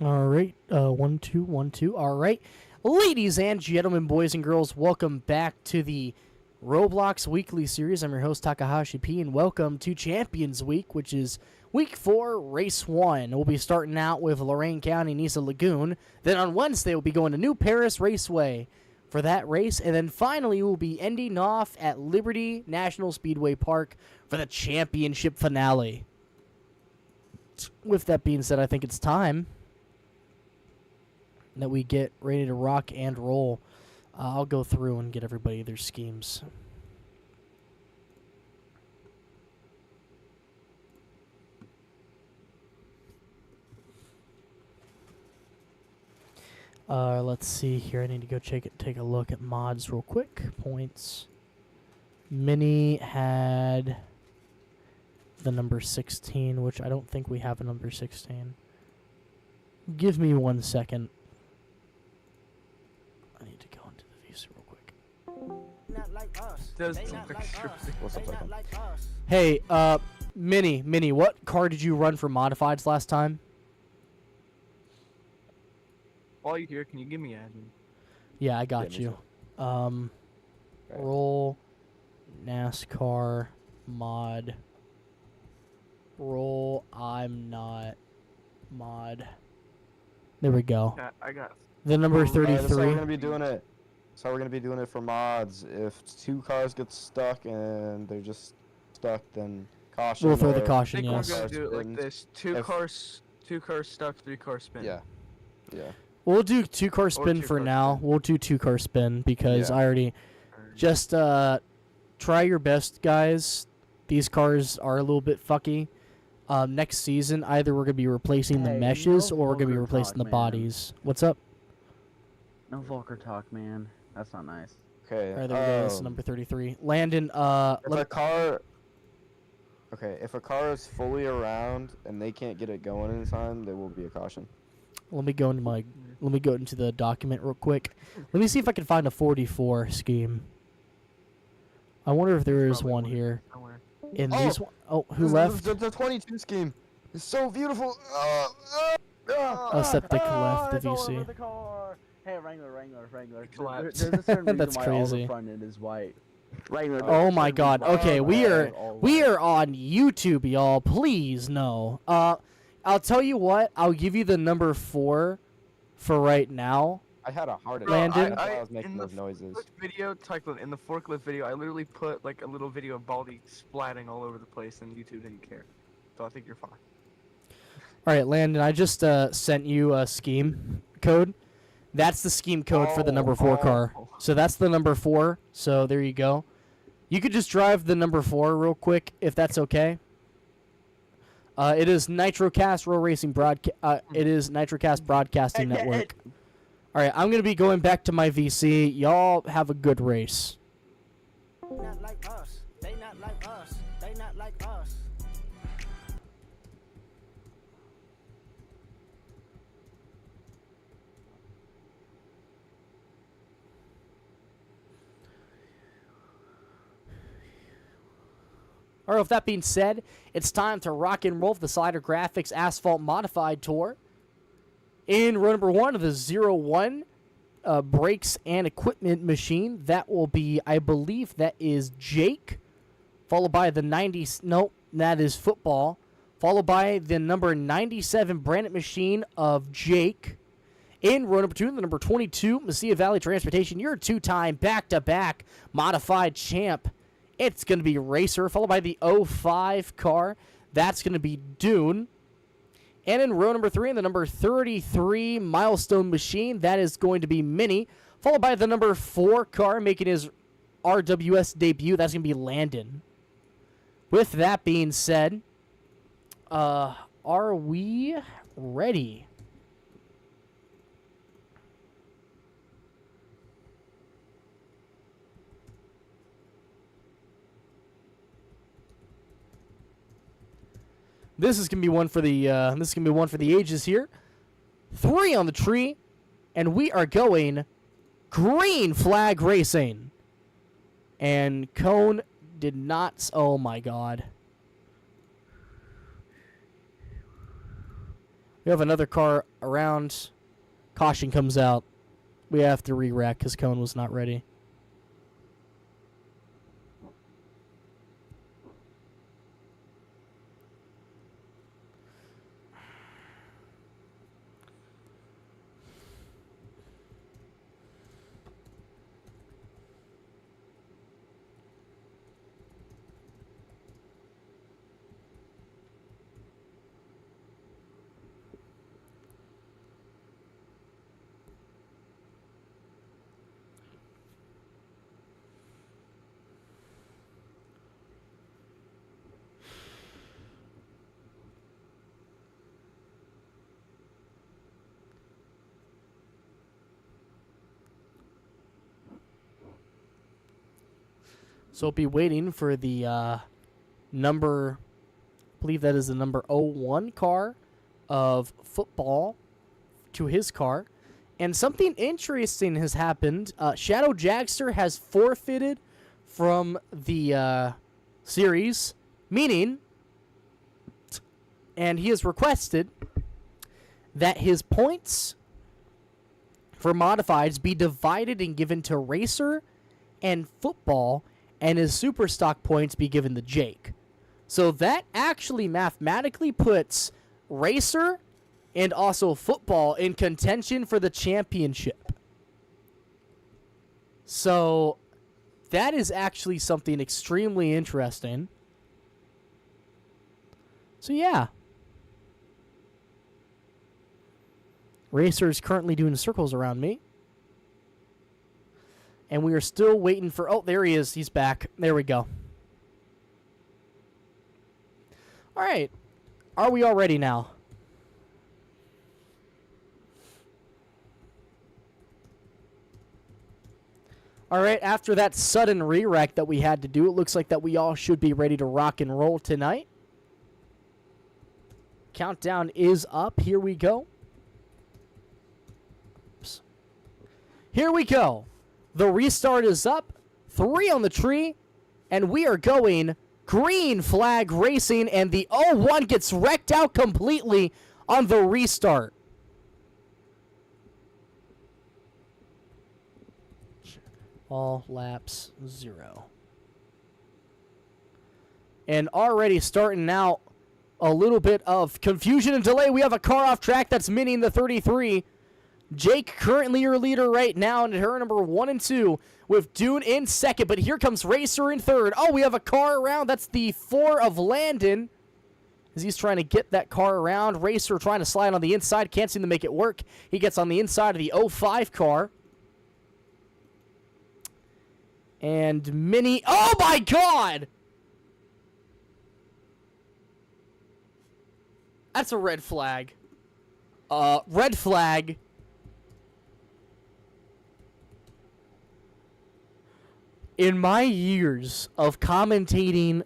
All right. 1, 2, 1, 2. All right. Ladies and gentlemen, boys and girls, welcome back to the Roblox Weekly Series. I'm your host, Takahashi P, and welcome to Champions Week, which is Week 4, Race 1. We'll be starting out with Lorain County, Nisa Lagoon. Then on Wednesday, we'll be going to New Paris Raceway for that race. And then finally, we'll be ending off at Liberty National Speedway Park for the championship finale. With that being said, I think it's time that we get ready to rock and roll. I'll go through and get everybody their schemes. Let's see here. I need to go take a look at mods real quick. Points. Mini had the number 16, which I don't think we have a number 16. Give me 1 second. I need to go into the VC real quick. What's up, second? Hey, Mini, what car did you run for modifieds last time? While you're here, can you give me admin? Yeah, I got Yeah, you. Roll NASCAR mod. Roll I'm not mod. There we go. Yeah, I got. The number That's how 33. we're gonna be doing it. That's how we're gonna be doing it for mods. If 2 cars get stuck and they're just stuck, then caution. We'll throw the or- I caution, think we're yes. gonna do it like Spins. this: two If- cars stuck, 3 cars spin. Yeah. We'll do 2-car spin two for car now. spin. We'll do 2-car spin because Yeah. I already just try your best, guys. These cars are a little bit fucky. Next season, either we're gonna be replacing the Hey, meshes no or we're gonna be vulgar replacing talk, the man. bodies. What's up? No vulgar talk, man. That's not nice. Okay. All right, there we go. This is number 33. Landon, If a let, car. Okay, if a car is fully around and they can't get it going in time, there will be a caution. let me go into the document real quick. Let me see if I can find a 44 scheme. I wonder if there is Probably one one here. somewhere. In Oh! these one, oh, who This- left? The 22 scheme is so beautiful. Oh, Septic left the it's all VC. over the car. Hey, Wrangler. collapsed. There's a certain reason That's why all crazy. the front end is white. Wrangler. Oh my God. Okay, we are we on YouTube, y'all. Please no. I'll tell you what. I'll give you the number 4 for right now. I had a heart Bro, attack. Landon? That's why I was making in the those noises. forklift video, Tyclin, in the forklift video, I literally put like a little video of Baldy splatting all over the place, and YouTube didn't care. So I think you're fine. All right, Landon. I just sent you a scheme code. That's the scheme code for the number 4 car. Oh. So that's the number 4. So there you go. You could just drive the number 4 real quick if that's okay. It is NitroCast Roll Racing broadcast. It is NitroCast Broadcasting Network. All right, I'm gonna be going back to my VC. Y'all have a good race. Not like us. They not like us. They not like us. All right, with that being said, it's time to rock and roll for the Slider Graphics Asphalt Modified Tour. In row number 1 of the 01 brakes and equipment machine, that will be, I believe, that is Jake, followed by the 90s. Nope, that is Football, followed by the number 97 Brandon machine of Jake. In row number 2, the number 22 Mesilla Valley Transportation, your 2-time back-to-back modified champ. It's going to be Racer, followed by the 05 car. That's going to be Dune. And in row number 3, in the number 33 Milestone Machine, that is going to be Mini, followed by the number 4 car making his RWS debut. That's going to be Landon. With that being said, are we ready? This is gonna be one for the ages here. 3 on the tree, and we are going green flag racing. And Cone did not. Oh my God. We have another car around. Caution comes out. We have to re-rack because Cone was not ready. So be waiting for the number, I believe that is the number 01 car of football to his car. And something interesting has happened. Shadow Jagster has forfeited from the series, meaning, and he has requested that his points for modifieds be divided and given to Racer and Football, and his super stock points be given to Jake. So that actually mathematically puts Racer and also Football in contention for the championship. So that is actually something extremely interesting. So yeah. Racer is currently doing circles around me. And we are still waiting for... Oh, there he is. He's back. There we go. All right. Are we all ready now? All right. After that sudden re-rack that we had to do, it looks like that we all should be ready to rock and roll tonight. Countdown is up. Here we go. Oops. Here we go. The restart is up, 3 on the tree, and we are going green flag racing, and the 01 gets wrecked out completely on the restart. All laps 0. And already starting out a little bit of confusion and delay. We have a car off track that's minning the 33. Jake currently your leader right now in her number 1 and 2 with Dune in second, but here comes Racer in third. Oh, we have a car around. That's the 4 of Landon as he's trying to get that car around. Racer trying to slide on the inside. Can't seem to make it work. He gets on the inside of the 05 car. And Mini. Oh, my God! That's a red flag. Red flag. In my years of commentating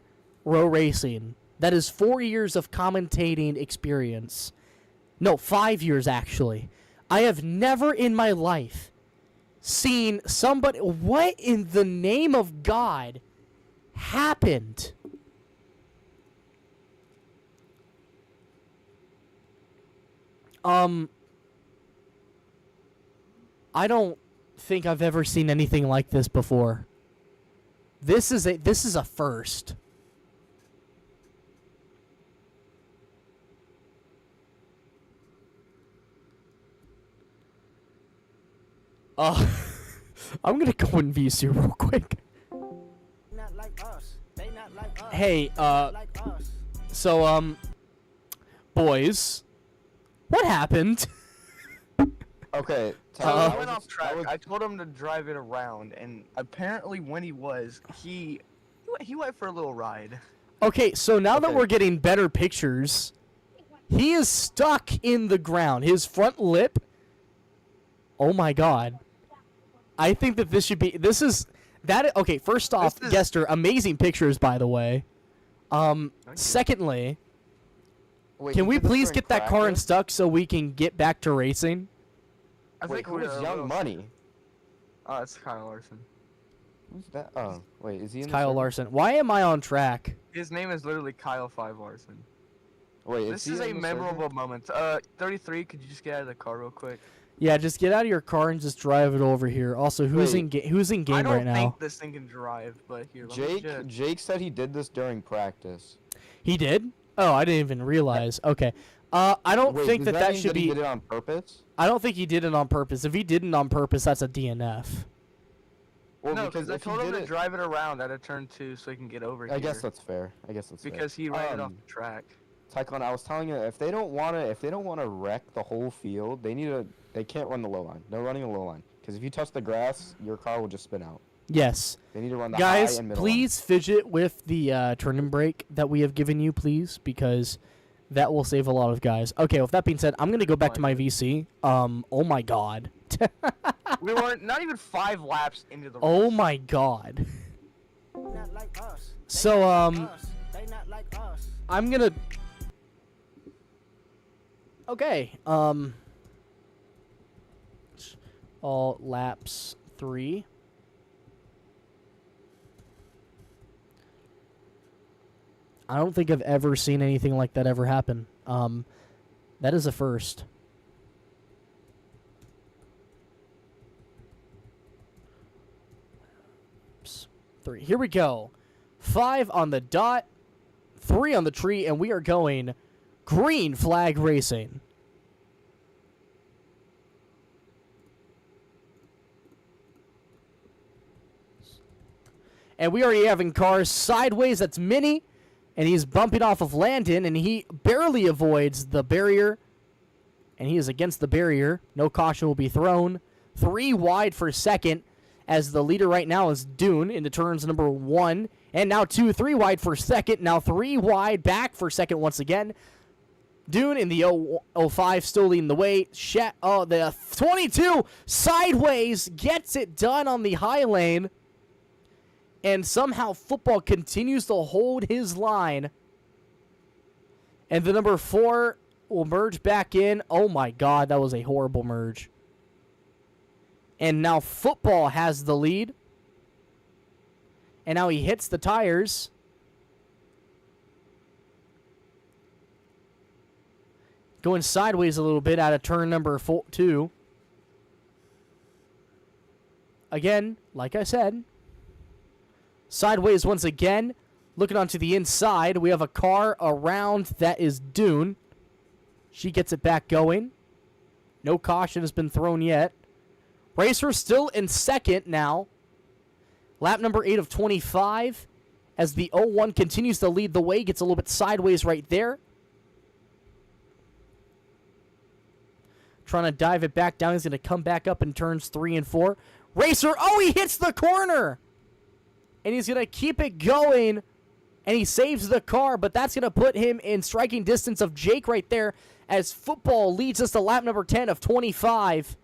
row racing, that is 4 years of commentating experience. No, 5 years actually. I have never in my life seen somebody... What in the name of God happened? I don't think I've ever seen anything like this before. This is a first. I'm gonna go in VC real quick. Not like us. They not like us. Hey, Like us. so boys, what happened? Okay, So Tyler, I went off track. I was- I told him to drive it around, and apparently when he went for a little ride. Okay, so now that Okay. we're getting better pictures, he is stuck in the ground. His front lip. Oh my God. I think that this should be. This is that. Okay, first off, This is- Gester, amazing pictures, by the way. you. Secondly, Wait, can you we did this please during get that car practice? unstuck so we can get back to racing? I Wait, think who we're is a Young little- Money? Oh, it's Kyle Larson. Who's that? Oh, wait, is he in It's the Kyle circle? Larson. Why am I on track? His name is literally Kyle 5 Larson. Wait, This is a memorable moment. 33, could you just get out of the car real quick? Yeah, just get out of your car and just drive it over here. Also, who's Wait. who's in I game don't right now? think this thing can drive, but here, let me just... Jake said he did this during practice. He did? Oh, I didn't even realize. Okay. I don't Wait, think does that mean should he be. did it on purpose? I don't think he did it on purpose. If he did it on purpose, that's a DNF. Well, No, because I if he told him did to it, drive it around at a turn 2 so he can get over here. I guess that's fair. because he ran it off Um, the track. Tycon, I was telling you, if they don't wanna wreck the whole field, they can't run the low line. No running the low line, because if you touch the grass, your car will just spin out. Yes. They need to run the Guys, high and middle please fidget with the turn-in brake that we have given you, please, because that will save a lot of guys. Okay, with that being said, I'm going to go back to my VC. Oh my god. We weren't not even 5 laps into the Oh race. my god. Not like us. They So, not like us. They not like us. I'm going to... Okay, all laps 3. I don't think I've ever seen anything like that ever happen. That is a first. Oops. 3. Here we go. 5 on the dot, 3 on the tree, and we are going green flag racing. And we already having cars sideways. That's Mini. And he's bumping off of Landon, and he barely avoids the barrier. And he is against the barrier. No caution will be thrown. 3 wide for second, as the leader right now is Dune into turns number 1. And now 2, 3 wide for second. Now 3 wide back for second once again. Dune in the 05 still leading the way. The 22 sideways gets it done on the high lane. And somehow football continues to hold his line. And the number 4 will merge back in. Oh my god, that was a horrible merge. And now football has the lead. And now he hits the tires. Going sideways a little bit out of turn number 2. Again, like I said, sideways once again. Looking onto the inside, we have a car around that is Dune. She gets it back going. No caution has been thrown yet. Racer still in second now. Lap number 8 of 25. As the 01 continues to lead the way, gets a little bit sideways right there. Trying to dive it back down. He's going to come back up in turns 3 and 4. Racer, oh, he hits the corner! And he's going to keep it going. And he saves the car, but that's going to put him in striking distance of Jake right there, as football leads us to lap number 10 of 25.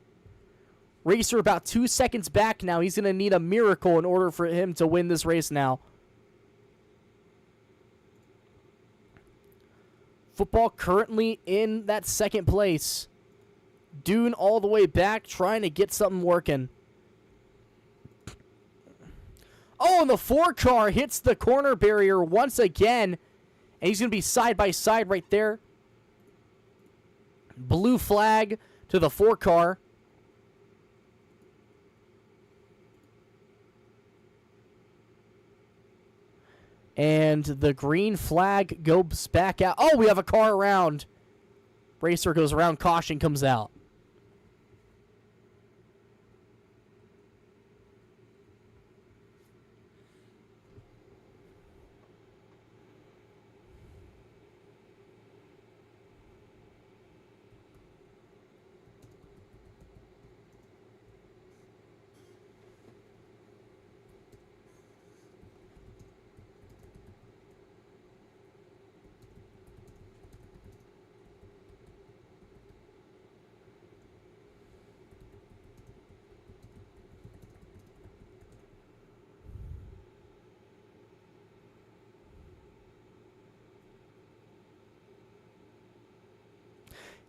Racer about 2 seconds back now. He's going to need a miracle in order for him to win this race now. Football currently in that second place. Dune all the way back, trying to get something working. Oh, and the 4 car hits the corner barrier once again. And he's going to be side by side right there. Blue flag to the 4 car. And the green flag goes back out. Oh, we have a car around. Racer goes around. Caution comes out.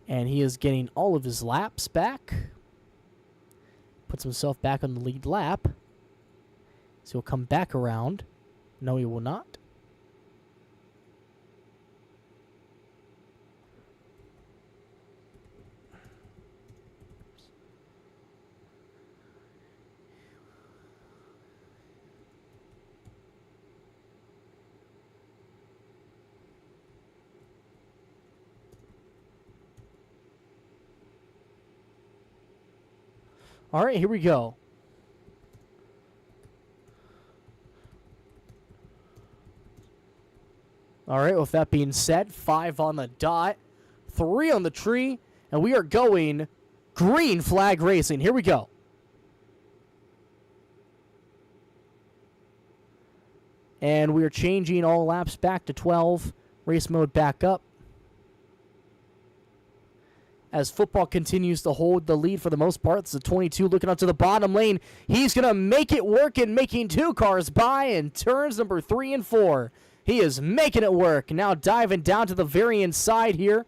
And he is getting all of his laps back. Puts himself back on the lead lap. So he'll come back around. No, he will not. All right, here we go. All right, with that being said, 5 on the dot, 3 on the tree, and we are going green flag racing. Here we go. And we are changing all laps back to 12. Race mode back up. As football continues to hold the lead for the most part. It's a 22 looking up to the bottom lane. He's going to make it work and making 2 cars by in turns number 3 and 4. He is making it work. Now diving down to the very inside here.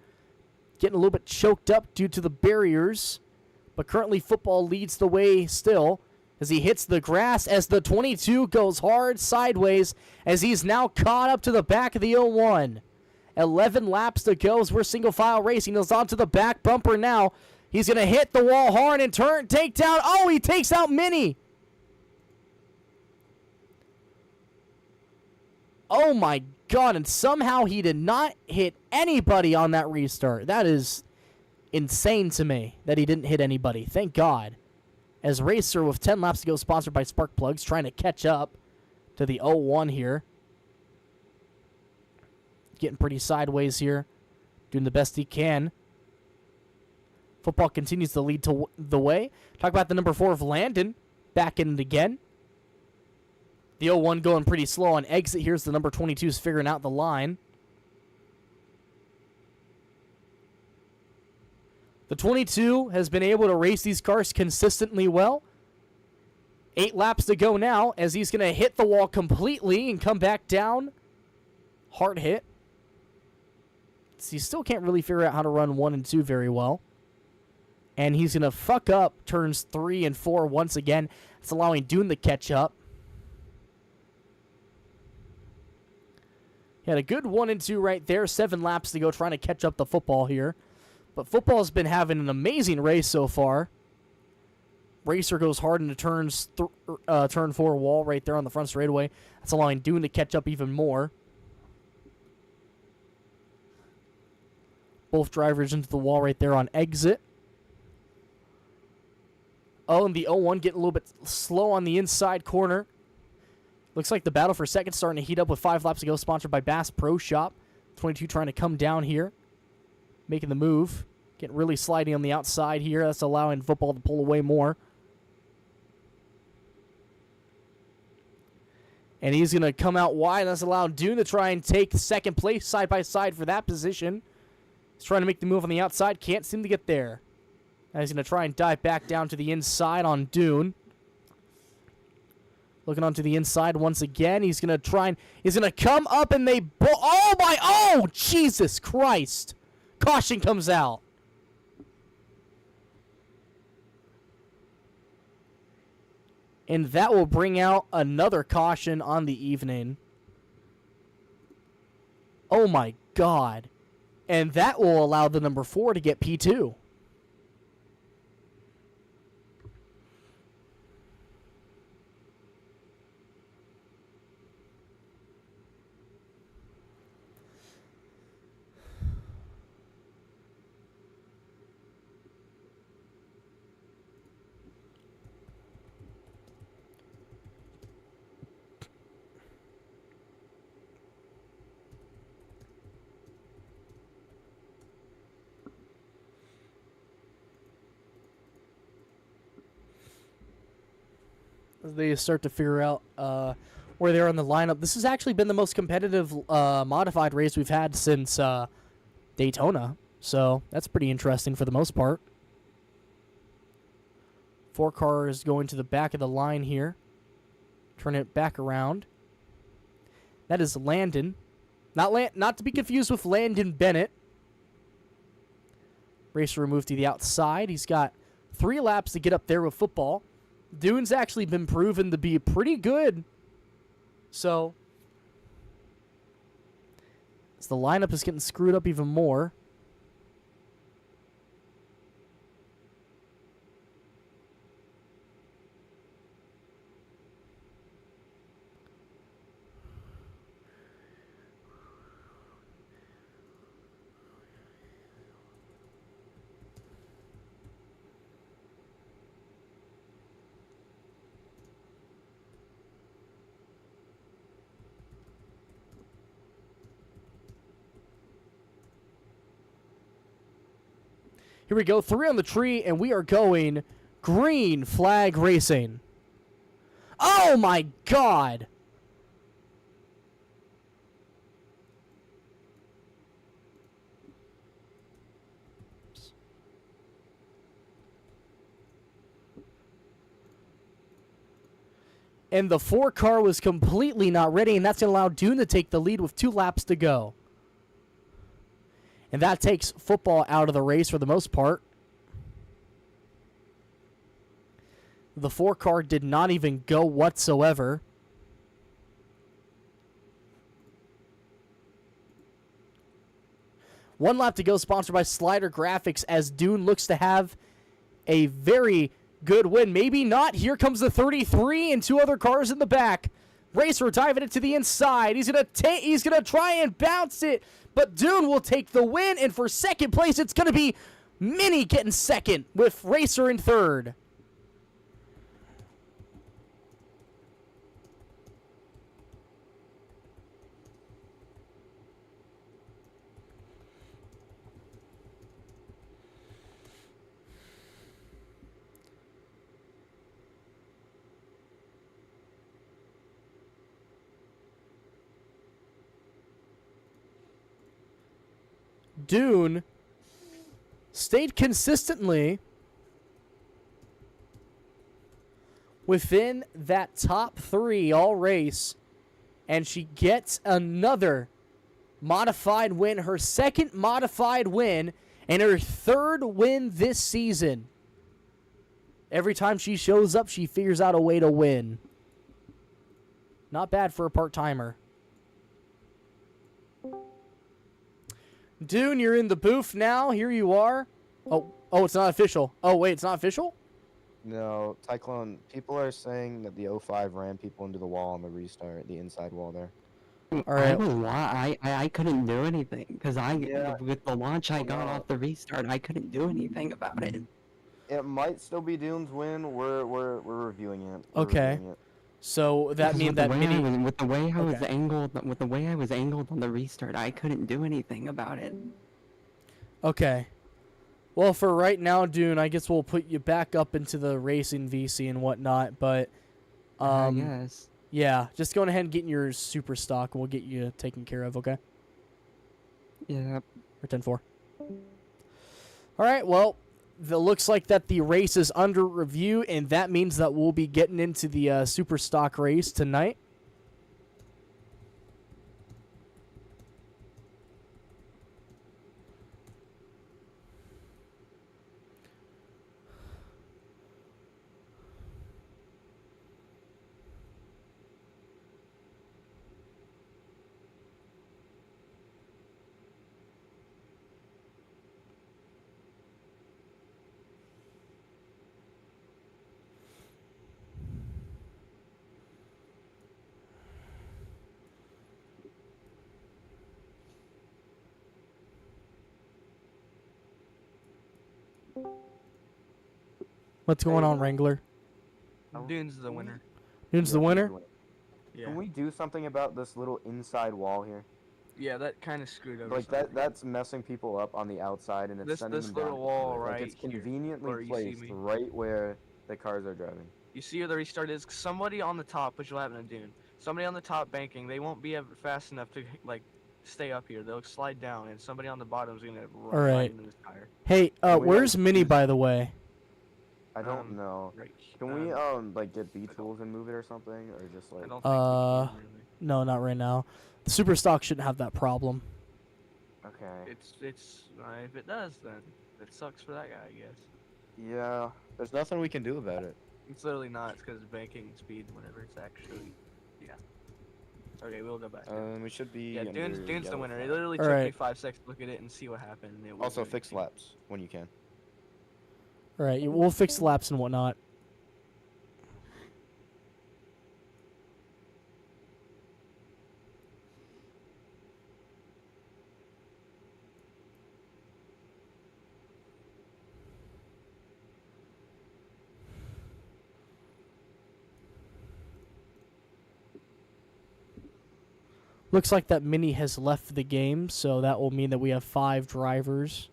Getting a little bit choked up due to the barriers. But currently football leads the way still as he hits the grass as the 22 goes hard sideways as he's now caught up to the back of the 01. 11 laps to go as we're single file racing. He's onto the back bumper now. He's going to hit the wall hard and turn, take down. Oh, he takes out Mini. Oh my God, and somehow he did not hit anybody on that restart. That is insane to me that he didn't hit anybody. Thank God. As Racer with 10 laps to go, sponsored by Spark Plugs, trying to catch up to the 01 here. Getting pretty sideways here. Doing the best he can. Football continues to lead to the way. Talk about the number 4 of Landon. Back in it again. The 01 going pretty slow on exit. Here's the number 22's figuring out the line. The 22 has been able to race these cars consistently well. 8 laps to go now as he's going to hit the wall completely and come back down. Hard hit. So he still can't really figure out how to run 1 and 2 very well. And he's going to fuck up turns 3 and 4 once again. It's allowing Dune to catch up. He had a good 1 and 2 right there. 7 laps to go trying to catch up the football here. But football's been having an amazing race so far. Racer goes hard into turn 4 wall right there on the front straightaway. That's allowing Dune to catch up even more. Both drivers into the wall right there on exit. Oh, and the 01 getting a little bit slow on the inside corner. Looks like the battle for second starting to heat up with 5 laps to go, sponsored by Bass Pro Shop. 22 trying to come down here. Making the move. Getting really sliding on the outside here. That's allowing football to pull away more. And he's going to come out wide. That's allowing Dune to try and take second place side by side for that position. He's trying to make the move on the outside. Can't seem to get there. Now he's going to try and dive back down to the inside on Dune. Looking onto the inside once again. He's going to try and... He's going to come up and they... Oh, my... Oh, Jesus Christ. Caution comes out. And that will bring out another caution on the evening. Oh, my God. And that will allow the number 4 to get P2. They start to figure out where they're in the lineup. This has actually been the most competitive modified race we've had since Daytona. So that's pretty interesting for the most part. 4 cars going to the back of the line here. Turn it back around. That is Landon. Not to be confused with Landon Bennett. Racer removed to the outside. He's got 3 laps to get up there with football. Dune's actually been proven to be pretty good. So, as the lineup is getting screwed up even more. Here we go. 3 on the tree, and we are going green flag racing. Oh, my God. And the 4 car was completely not ready, and that's going to allow Dune to take the lead with 2 laps to go. And that takes football out of the race for the most part. The 4 car did not even go whatsoever. One lap to go, sponsored by Slider Graphics, as Dune looks to have a very good win. Maybe not. Here comes the 33 and 2 other cars in the back. Racer diving it to the inside. He's gonna try and bounce it, but Dune will take the win. And for second place, it's gonna be Mini getting second with Racer in third. Dune stayed consistently within that top 3 all race, and she gets another modified win, her second modified win, and her 3rd win this season. Every time she shows up, she figures out a way to win. Not bad for a part-timer. Dune, you're in the booth now. Here you are. Oh, it's not official. Oh, wait, it's not official? No, Cyclone, people are saying that the 05 ran people into the wall on the restart, the inside wall there. All right. I was I couldn't do anything because Yeah. with the launch I got No. off the restart, I couldn't do anything about it. It might still be Dune's win. We're reviewing it. Okay. Reviewing it. So that Because means with that the way Mini... with the way I was Okay. angled, with the way I was angled on the restart, I couldn't do anything about it. Okay. Well, for right now, Dune, I guess we'll put you back up into the racing VC and whatnot, but... Yes. Yeah, just go ahead and get in your super stock, and we'll get you taken care of, okay? Yeah. Or 10-4. All right, well, it looks like that the race is under review, and that means that we'll be getting into the super stock race tonight. What's going on, Wrangler? Dune's the winner. Dune's the winner? Yeah. Can we do something about this little inside wall here? Yeah, that kind of screwed over. Like something. that's messing people up on the outside, and it's This- sending this them little down. wall Like, right it's here, conveniently where you see placed me. right where the cars are driving. You see where the restart is? Somebody on the top, which will happen in Dune. Somebody on the top banking, they won't be fast enough to like stay up here. They'll slide down, and somebody on the bottom is gonna run All right. right into this tire. Hey, Can we, where's like, Mini, use- by the way? I don't know. Right. Can we like get B tools and move it or something, or just I like? don't think we can, really. No, not right now. The super stock shouldn't have that problem. Okay. It's if it does, then it sucks for that guy, I guess. Yeah. There's nothing we can do about it. It's literally not. It's because banking speed whenever it's actually. Yeah. Okay, we'll go back. We should be. Yeah, Dune's the yellow winner. It flag. literally All took me right. 5 seconds to look at it and see what happened. And it was Also, really fix easy. laps when you can. All right, we'll fix the laps and whatnot. Looks like that Mini has left the game, so that will mean that we have 5 drivers.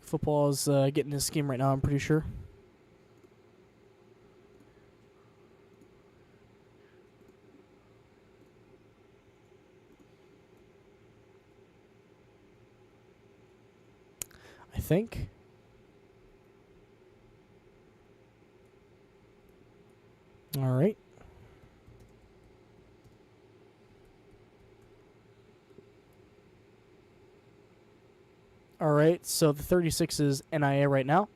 Football is getting his scheme right now, I'm pretty sure. I think. All right. All right, so the 36 is NIA right now.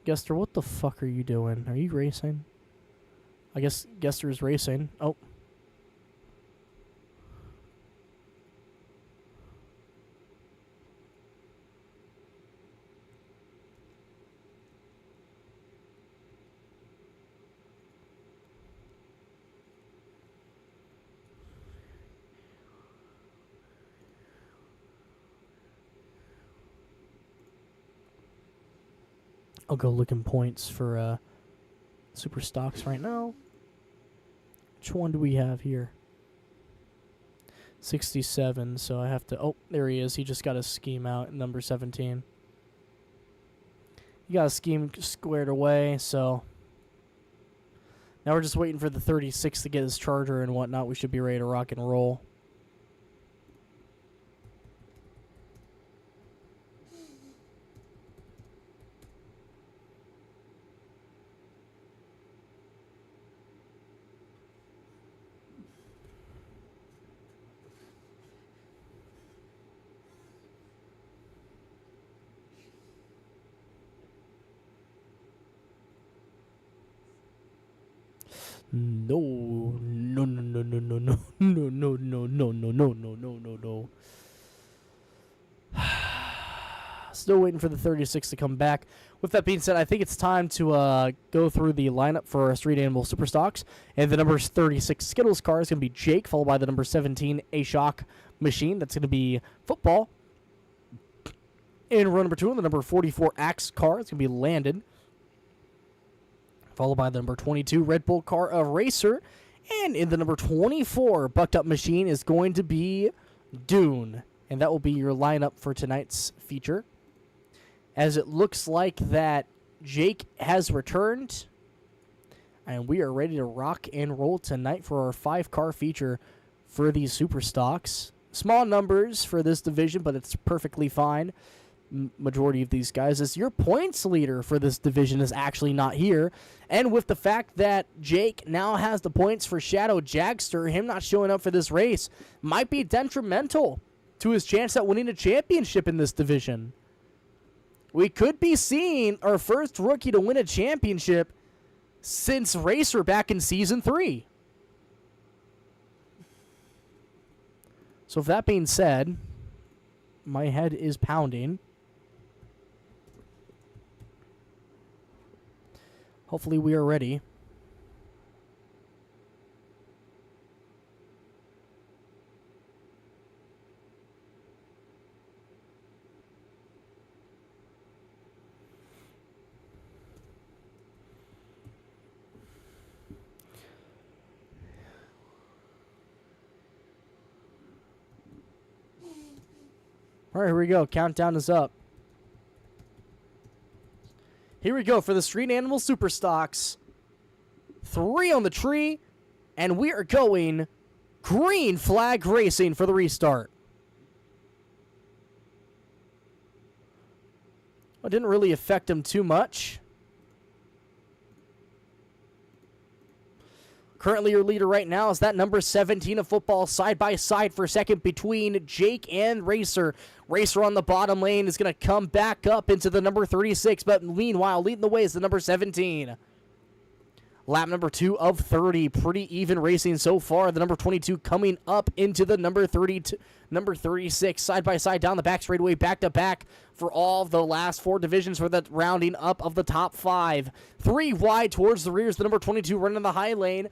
Gester, what the fuck are you doing? Are you racing? I guess Gester is racing. Oh. I'll go looking points for super stocks right now. Which one do we have here? 67, so I have to... Oh, there he is. He just got his scheme out at number 17. He got a scheme squared away, so... Now we're just waiting for the 36 to get his charger and whatnot. We should be ready to rock and roll. No. Still waiting for the 36 to come back. With that being said, I think it's time to go through the lineup for our Street Animal Super Stocks. And the number 36 Skittles car is going to be Jake, followed by the number 17 A-Shock Machine. That's going to be Football. In row number 2, the number 44 Axe car, it's going to be Landon. Followed by the number 22 Red Bull car of Racer. And in the number 24 Bucked Up Machine is going to be Dune. And that will be your lineup for tonight's feature. As it looks like that Jake has returned. And we are ready to rock and roll tonight for our 5-car feature for these super stocks. Small numbers for this division, but it's perfectly fine. Majority of these guys, as your points leader for this division is actually not here. And with the fact that Jake now has the points for Shadow Jagster, him not showing up for this race might be detrimental to his chance at winning a championship in this division. We could be seeing our first rookie to win a championship since Racer back in Season 3. So with that being said, my head is pounding. Hopefully we are ready. All right, here we go. Countdown is up. Here we go for the Street Animal Super Stocks. 3 on the tree, and we are going green flag racing for the restart. Well, it didn't really affect him too much. Currently, your leader right now is that number 17 of Football side by side for second between Jake and Racer. Racer on the bottom lane is going to come back up into the number 36, but meanwhile, leading the way is the number 17. Lap number 2 of 30. Pretty even racing so far. The number 22 coming up into the number 32, number 36. Side by side down the back straightaway, back to back for all the last 4 divisions for the rounding up of the top 5. 3 wide towards the rear is the number 22 running the high lane.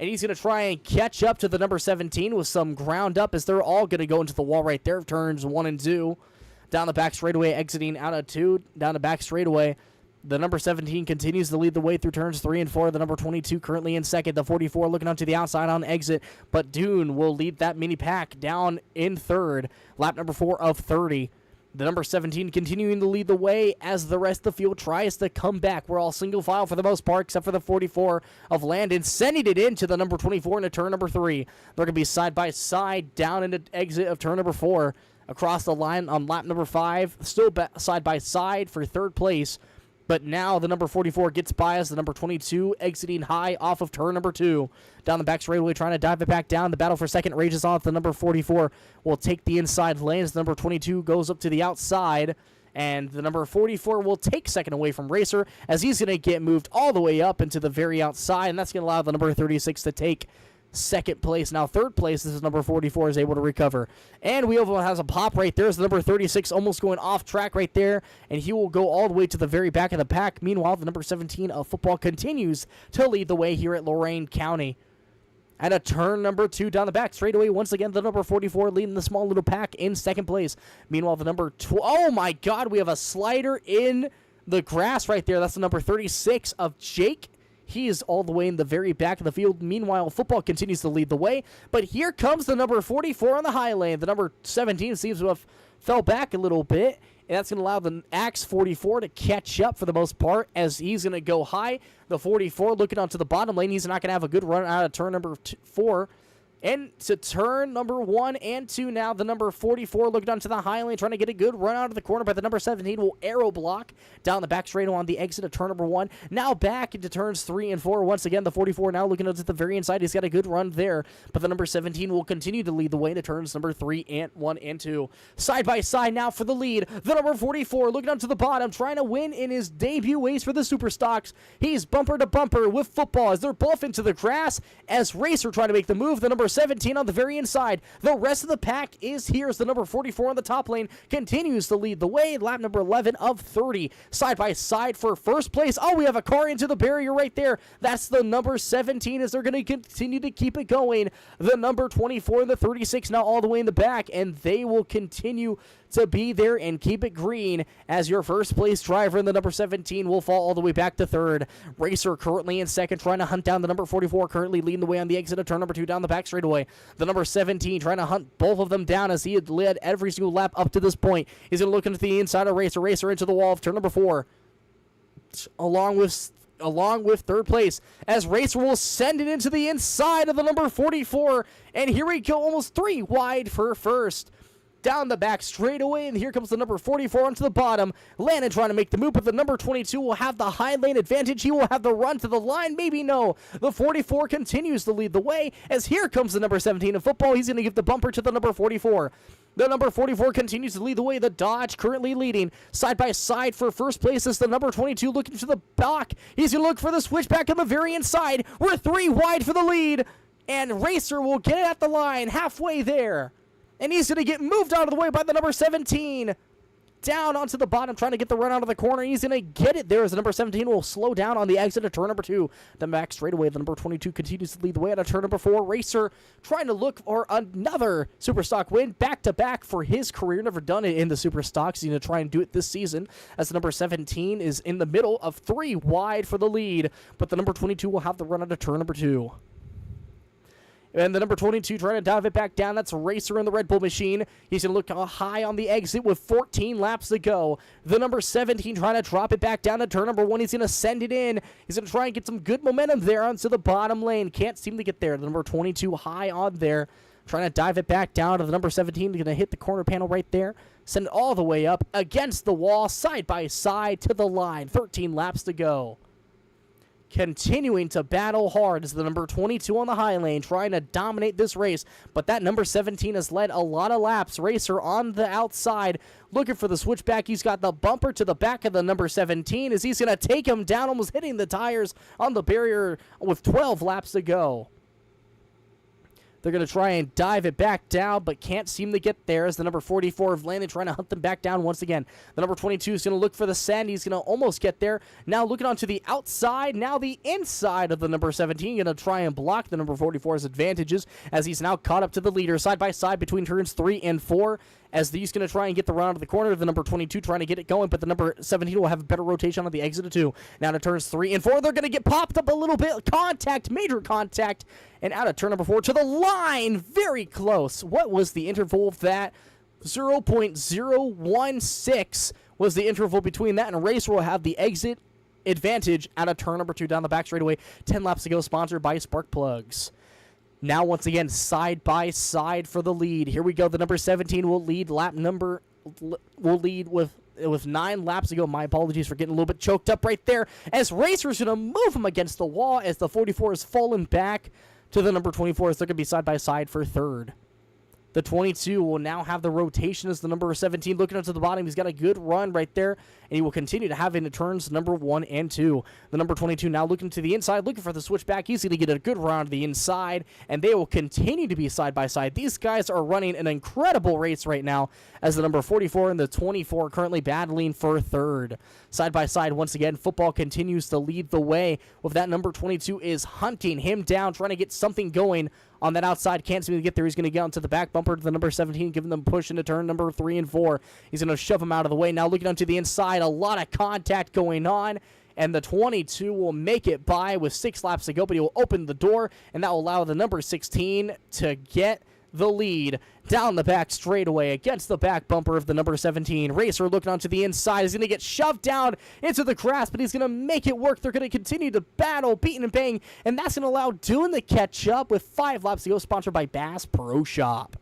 And he's going to try and catch up to the number 17 with some ground up as they're all going to go into the wall right there. Turns 1 and 2. Down the back straightaway, exiting out of 2. Down the back straightaway. The number 17 continues to lead the way through turns 3 and 4. The number 22 currently in second. The 44 looking onto the outside on exit, but Dune will lead that mini pack down in third. Lap number 4 of 30. The number 17 continuing to lead the way as the rest of the field tries to come back. We're all single file for the most part, except for the 44 of Landon, sending it into the number 24 into turn number 3. They're going to be side by side down into exit of turn number 4. Across the line on lap number 5, still side by side for third place. But now the number 44 gets by as the number 22 exiting high off of turn number 2. Down the back straightaway, trying to dive it back down. The battle for second rages on. The number 44 will take the inside lane as the number 22 goes up to the outside. And the number 44 will take second away from Racer as he's going to get moved all the way up into the very outside. And that's going to allow the number 36 to take second place. Now third place, this is number 44 is able to recover. And Wheelville has a pop right there. There's the number 36 almost going off track right there, and he will go all the way to the very back of the pack. Meanwhile, the number 17 of football continues to lead the way here at Lorain County. At a turn number 2 down the back straightaway, once again the number 44 leading the small little pack in second place. Meanwhile, the number oh my god, we have a slider in the grass right there. That's the number 36 of Jake. He is all the way in the very back of the field. Meanwhile, football continues to lead the way. But here comes the number 44 on the high lane. The number 17 seems to have fell back a little bit. And that's going to allow the Axe 44 to catch up for the most part as he's going to go high. The 44 looking onto the bottom lane. He's not going to have a good run out of turn number 4. And to turn number 1 and 2 now, the number 44 looking onto the high lane, trying to get a good run out of the corner, but the number 17 will arrow block down the back straight on the exit of turn number 1. Now back into turns 3 and 4. Once again, the 44 now looking to the very inside. He's got a good run there, but the number 17 will continue to lead the way to turns number 3 and 1 and 2. Side by side now for the lead. The number 44 looking onto the bottom, trying to win in his debut race for the Super Stocks. He's bumper to bumper with football as they're both into the grass as Racer trying to make the move. The number 17 on the very inside. The rest of the pack is here as the number 44 on the top lane continues to lead the way. Lap number 11 of 30. Side by side for first place. Oh, we have a car into the barrier right there. That's the number 17 as they're going to continue to keep it going. The number 24 and the 36 now all the way in the back, and they will continue to be there and keep it green as your first place driver in the number 17 will fall all the way back to third. Racer currently in second, trying to hunt down the number 44, currently leading the way on the exit of turn number 2 down the back straightaway. The number 17 trying to hunt both of them down as he had led every single lap up to this point. He's going to look into the inside of Racer. Racer into the wall of turn number 4. Along with third place as Racer will send it into the inside of the number 44. And here we go, almost 3 wide for first. Down the back straightaway, and here comes the number 44 onto the bottom. Landon trying to make the move, but the number 22 will have the high lane advantage. He will have the run to the line. Maybe no. The 44 continues to lead the way as here comes the number 17 of football. He's going to give the bumper to the number 44. The number 44 continues to lead the way. The Dodge currently leading side by side for first place as the number 22 looking to the back. He's going to look for the switchback on the very inside. We're 3 wide for the lead, and Racer will get it at the line halfway there. And he's going to get moved out of the way by the number 17. Down onto the bottom, trying to get the run out of the corner. He's going to get it there as the number 17 will slow down on the exit of turn number 2. The back straightaway, the number 22 continues to lead the way out of turn number 4. Racer trying to look for another Super Stock win. Back-to-back for his career. Never done it in the Super Stocks. He's going to try and do it this season as the number 17 is in the middle of 3 wide for the lead. But the number 22 will have the run out of turn number 2. And the number 22 trying to dive it back down. That's Racer in the Red Bull machine. He's going to look high on the exit with 14 laps to go. The number 17 trying to drop it back down to turn number 1. He's going to send it in. He's going to try and get some good momentum there onto the bottom lane. Can't seem to get there. The number 22 high on there. Trying to dive it back down to the number 17. Going to hit the corner panel right there. Send it all the way up against the wall, side by side to the line. 13 laps to go. Continuing to battle hard is the number 22 on the high lane, trying to dominate this race. But that number 17 has led a lot of laps. Racer on the outside, looking for the switchback. He's got the bumper to the back of the number 17 as he's going to take him down, almost hitting the tires on the barrier with 12 laps to go. They're going to try and dive it back down, but can't seem to get there as the number 44 of Landon trying to hunt them back down once again. The number 22 is going to look for the send. He's going to almost get there. Now looking onto the outside, now the inside of the number 17. Going to try and block the number 44's advantages as he's now caught up to the leader. Side by side between turns 3 and 4 as he's going to try and get the run out of the corner. The number 22 trying to get it going, but the number 17 will have a better rotation on the exit of 2. Now to turns 3 and 4, they're going to get popped up a little bit. Contact, major contact, and out of turn number 4 to the line. Very close. What was the interval of that? 0.016 was the interval between that, and Racer will have the exit advantage out of turn number 2 down the back straightaway. 10 laps to go, sponsored by Spark Plugs. Now, once again, side by side for the lead. Here we go. The number 17 will lead with 9 laps to go. My apologies for getting a little bit choked up right there, as Racer's going to move him against the wall as the 44 is fallen back to the number 24, as they're going to be side by side for third. The 22 will now have the rotation as the number 17 looking up to the bottom. He's got a good run right there, and he will continue to have into turns number 1 and 2. The number 22 now looking to the inside, looking for the switchback. He's going to get a good run to the inside, and they will continue to be side by side. These guys are running an incredible race right now, as the number 44 and the 24 currently battling for third. Side by side, once again, Football continues to lead the way, with that number 22 is hunting him down, trying to get something going on that outside. Can't seem to get there. He's going to get onto the back bumper to the number 17, giving them push into turn number 3 and 4. He's going to shove him out of the way. Now looking onto the inside, a lot of contact going on, and the 22 will make it by with 6 laps to go, but he will open the door, and that will allow the number 16 to get the lead down the back straightaway against the back bumper of the number 17. Racer looking onto the inside. He's going to get shoved down into the grass, but he's going to make it work. They're going to continue to battle, beating and bang, and that's going to allow Dune to catch up with 5 laps to go, sponsored by Bass Pro Shop.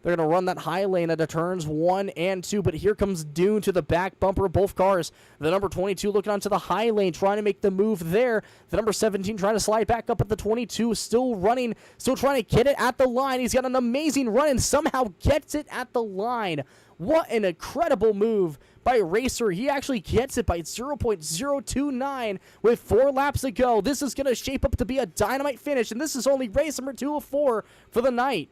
They're going to run that high lane at the turns 1 and 2, but here comes Dune to the back bumper of both cars. The number 22 looking onto the high lane, trying to make the move there. The number 17 trying to slide back up at the 22, still running, still trying to get it at the line. He's got an amazing run and somehow gets it at the line. What an incredible move by Racer. He actually gets it by 0.029 with 4 laps to go. This is going to shape up to be a dynamite finish, and this is only race number 2 of 4 for the night.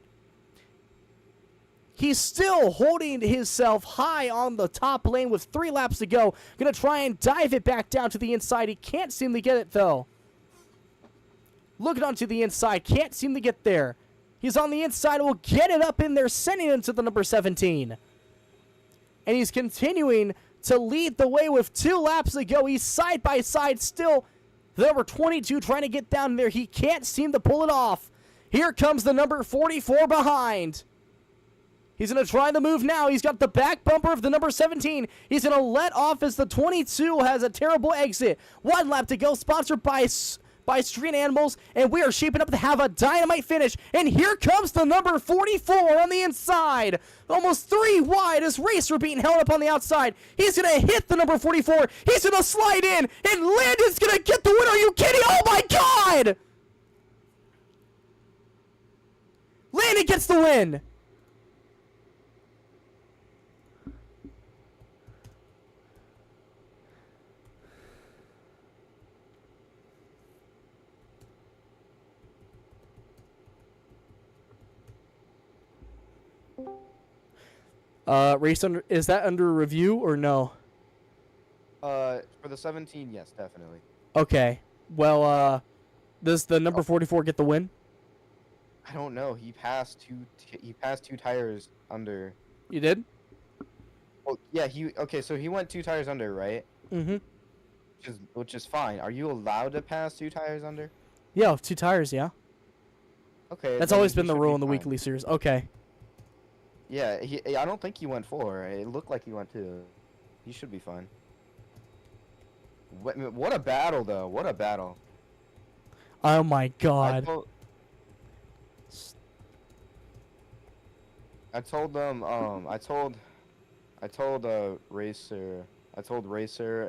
He's still holding himself high on the top lane with 3 laps to go. Going to try and dive it back down to the inside. He can't seem to get it, though. Looking onto the inside. Can't seem to get there. He's on the inside. Will get it up in there, sending it to the number 17. And he's continuing to lead the way with 2 laps to go. He's side by side still. The number 22 trying to get down there. He can't seem to pull it off. Here comes the number 44 behind. He's going to try the move now. He's got the back bumper of the number 17. He's going to let off as the 22 has a terrible exit. 1 lap to go, sponsored by Street Animals, and we are shaping up to have a dynamite finish. And here comes the number 44 on the inside. Almost 3 wide as Racer being held up on the outside. He's going to hit the number 44. He's going to slide in, and Landon's going to get the win. Are you kidding? Oh, my God! Landon gets the win. Race under, is that under review or no? For the 17, yes, definitely. Okay. Well, does the number 44 get the win? I don't know. He passed 2 tires under. You did? Oh yeah, okay. So he went 2 tires under, right? Mm-hmm. Which is fine. Are you allowed to pass 2 tires under? Yeah, 2 tires. Yeah. Okay. That's then always he been the should rule be in the fine. weekly series. Okay. Yeah, I don't think he went 4. It looked like he went 2. He should be fine. What a battle, though. What a battle. Oh my God. I told them. I told Racer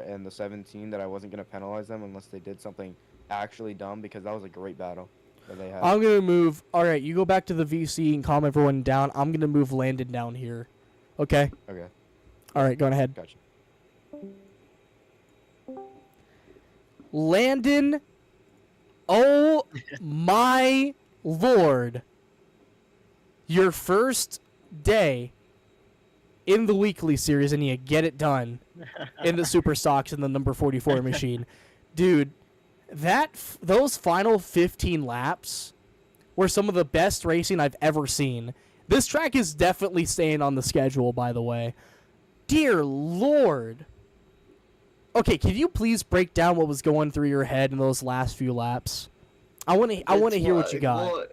and the 17 that I wasn't gonna penalize them unless they did something actually dumb, because that was a great battle that they had. I'm gonna move. All right, you go back to the VC and calm everyone down. I'm gonna move Landon down here. Okay. Okay. All right, go ahead. Gotcha. Landon. Oh my Lord. Your first day in the weekly series, and you get it done in the Super Stocks in the number 44 machine. Dude, those final 15 laps were some of the best racing I've ever seen. This track is definitely staying on the schedule, by the way. Dear Lord. Okay, can you please break down what was going through your head in those last few laps? I want to hear what you got. Well,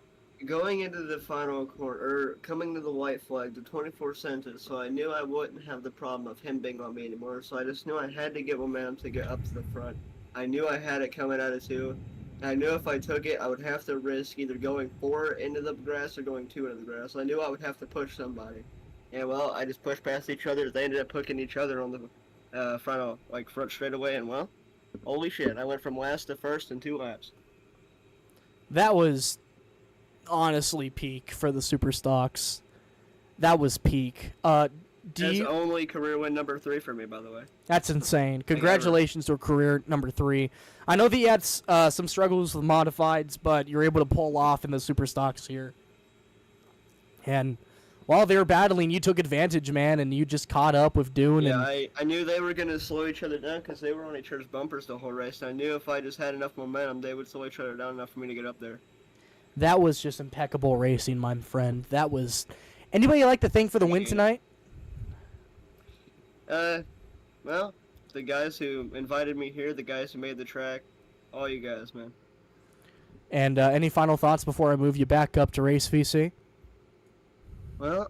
going into the final corner, or coming to the white flag, the 24 centers, so I knew I wouldn't have the problem of him being on me anymore, so I just knew I had to get momentum to get up to the front. I knew I had it coming out of 2, and I knew if I took it, I would have to risk either going 4 into the grass or going 2 into the grass, so I knew I would have to push somebody. And, well, I just pushed past each other, they ended up hooking each other on the front straightaway, and, well, holy shit, I went from last to first in 2 laps. That was honestly peak for the super stocks. That was peak. That's only career win number 3 for me, by the way. That's insane. Congratulations to career number 3. I know that you had some struggles with modifieds, but you're able to pull off in the super stocks here. And while they were battling, you took advantage, man, and you just caught up with Dune. Yeah, and I knew they were going to slow each other down because they were on each other's bumpers the whole race. And I knew if I just had enough momentum, they would slow each other down enough for me to get up there. that was just impeccable racing, my friend. That was... Anybody like to thank for the win tonight? Well, the guys who invited me here, the guys who made the track, all you guys, man. And any final thoughts before I move you back up to race VC? Well,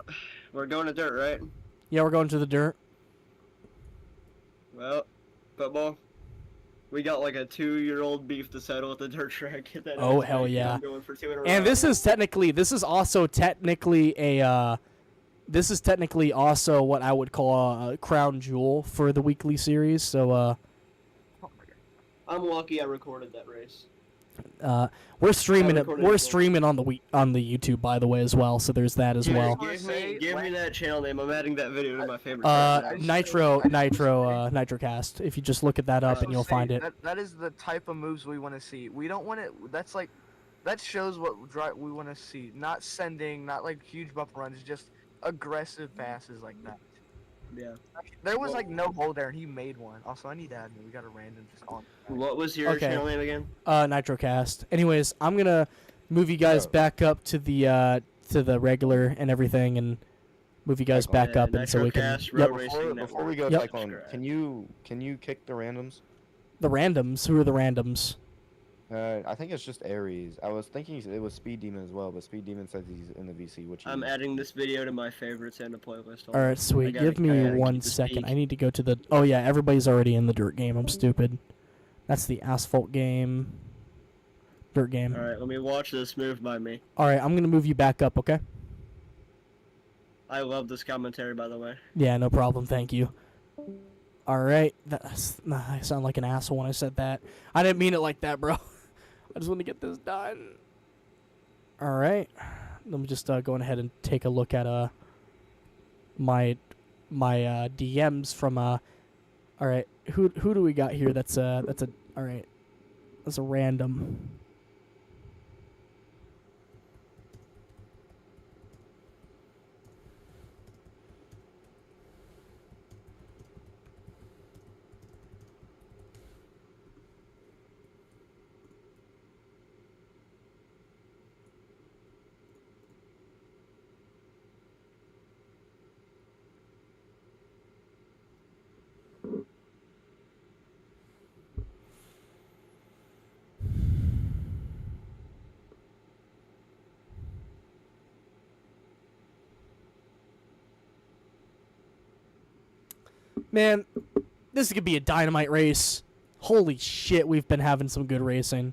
we're going to dirt, right? Yeah, we're going to the dirt. Well, football, we got like a 2-year-old beef to settle at the dirt track. Get that Oh, out. hell yeah. I'm going for 2 in a row. And this is also technically also what I would call a crown jewel for the weekly series. So I'm lucky I recorded that race. we're streaming it. recorded We're it. streaming on the YouTube, by the way, as well. So there's that as well. Give me that channel name. I'm adding that video to my favorite. Nitrocast. If you just look at that up, and you'll find it. That is the type of moves we want to see. We don't want it. That's like, that shows what we want to see. Not sending, not like huge bump runs, just aggressive passes like that. Yeah. There was like no hole there, and he made one. Also, I need to add me. We got a random just on. What was your Okay. channel name again? Nitrocast. Anyways, I'm gonna move you guys back up to the regular and everything, and move you guys back up, and so we can. Nitrocast, Yep. Road Racing Before we go, Yep. Cyclone, can you kick the randoms? The randoms. Who are the randoms? I think it's just Aries. I was thinking it was Speed Demon as well, but Speed Demon says he's in the VC, which I'm adding this video to my favorites and a playlist. All right, sweet. Give I me gotta 1 keep the second. speed. I need to go to the. Oh yeah, everybody's already in the dirt game. I'm stupid. That's the asphalt game. Dirt game. All right, let me watch this move by me. All right, I'm gonna move you back up. Okay. I love this commentary, by the way. Yeah, no problem. Thank you. All right. I sound like an asshole when I said that. I didn't mean it like that, bro. I just want to get this done. All right. Let me just go ahead and take a look at my DMs from all right. Who do we got here? That's all right. That's a random. Man, this could be a dynamite race. Holy shit, we've been having some good racing.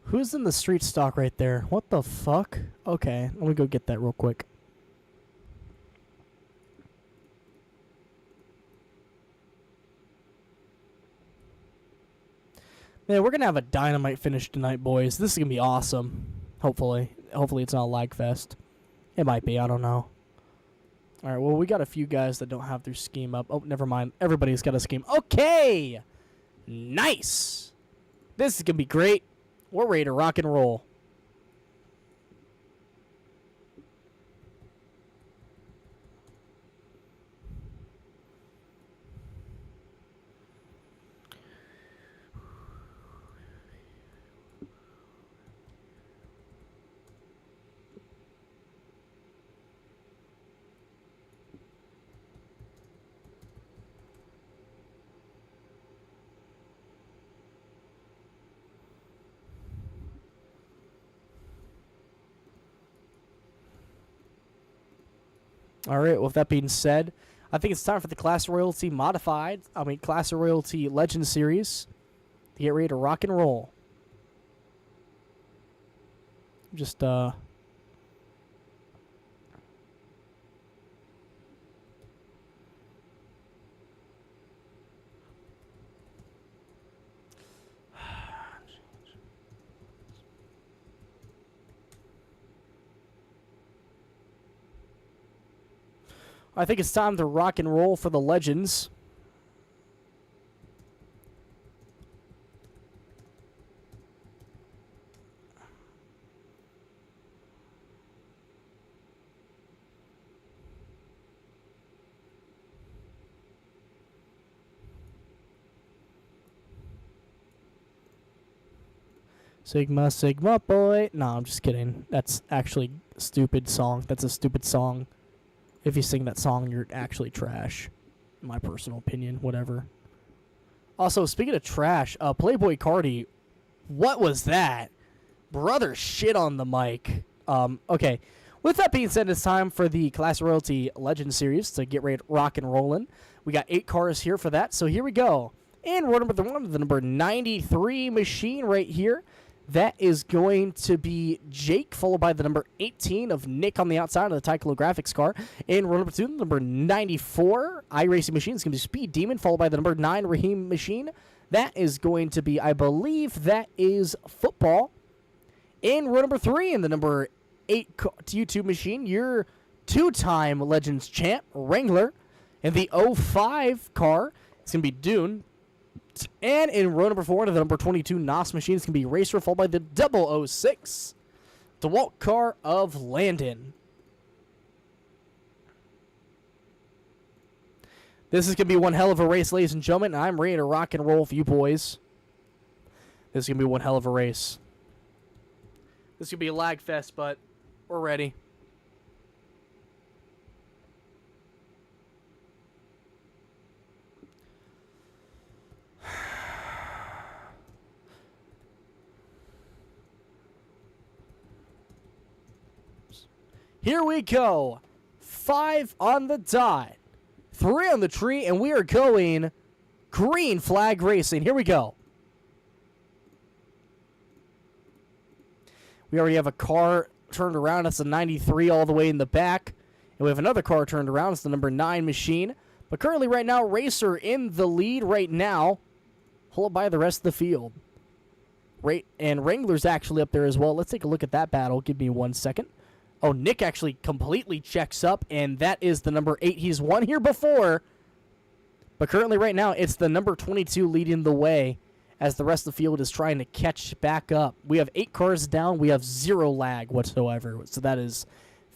Who's in the street stock right there? What the fuck? Okay, let me go get that real quick. Man, we're going to have a dynamite finish tonight, boys. This is going to be awesome. Hopefully. Hopefully it's not a lag fest. It might be. I don't know. All right, well, we got a few guys that don't have their scheme up. Oh, never mind. Everybody's got a scheme. Okay! Nice! This is going to be great. We're ready to rock and roll. All right, well, with that being said, I think it's time for the Class Royalty Class Royalty Legend Series to get ready to rock and roll. Just, I think it's time to rock and roll for the Legends. Sigma, Sigma boy. No, I'm just kidding. That's actually a stupid song. That's a stupid song. If you sing that song, you're actually trash. In my personal opinion, whatever. Also, speaking of trash, Playboy Cardi, what was that? Brother shit on the mic. Okay. With that being said, it's time for the Class Royalty Legend Series to get ready to rock and rollin'. We got 8 cars here for that, so here we go. And row number 1, the number 93 machine right here. That is going to be Jake, followed by the number 18 of Nick on the outside of the Tycolo Graphics car. In row number 2, the number 94 iRacing machine is going to be Speed Demon, followed by the number 9 Raheem machine. That is going to be, I believe, that is Football. In row number 3, in the number 8 YouTube machine, your 2-time Legends champ, Wrangler. In the 05 car, it's going to be Dune. And in row number 4, the number 22 NOS machine is going to be Racer, followed by the 006 DeWalt car of Landon. This is going to be one hell of a race, ladies and gentlemen, and I'm ready to rock and roll for you boys. This is going to be one hell of a race. This is going to be a lag fest, but we're ready. Here we go. 5 on the dot. 3 on the tree, and we are going green flag racing. Here we go. We already have a car turned around. That's a 93 all the way in the back. And we have another car turned around. It's the number 9 machine. But currently right now, Racer in the lead right now, followed by the rest of the field. And Wrangler's actually up there as well. Let's take a look at that battle. Give me 1 second. Oh, Nick actually completely checks up, and that is the number 8. He's won here before, but currently right now it's the number 22 leading the way as the rest of the field is trying to catch back up. We have 8 cars down. We have 0 lag whatsoever, so that is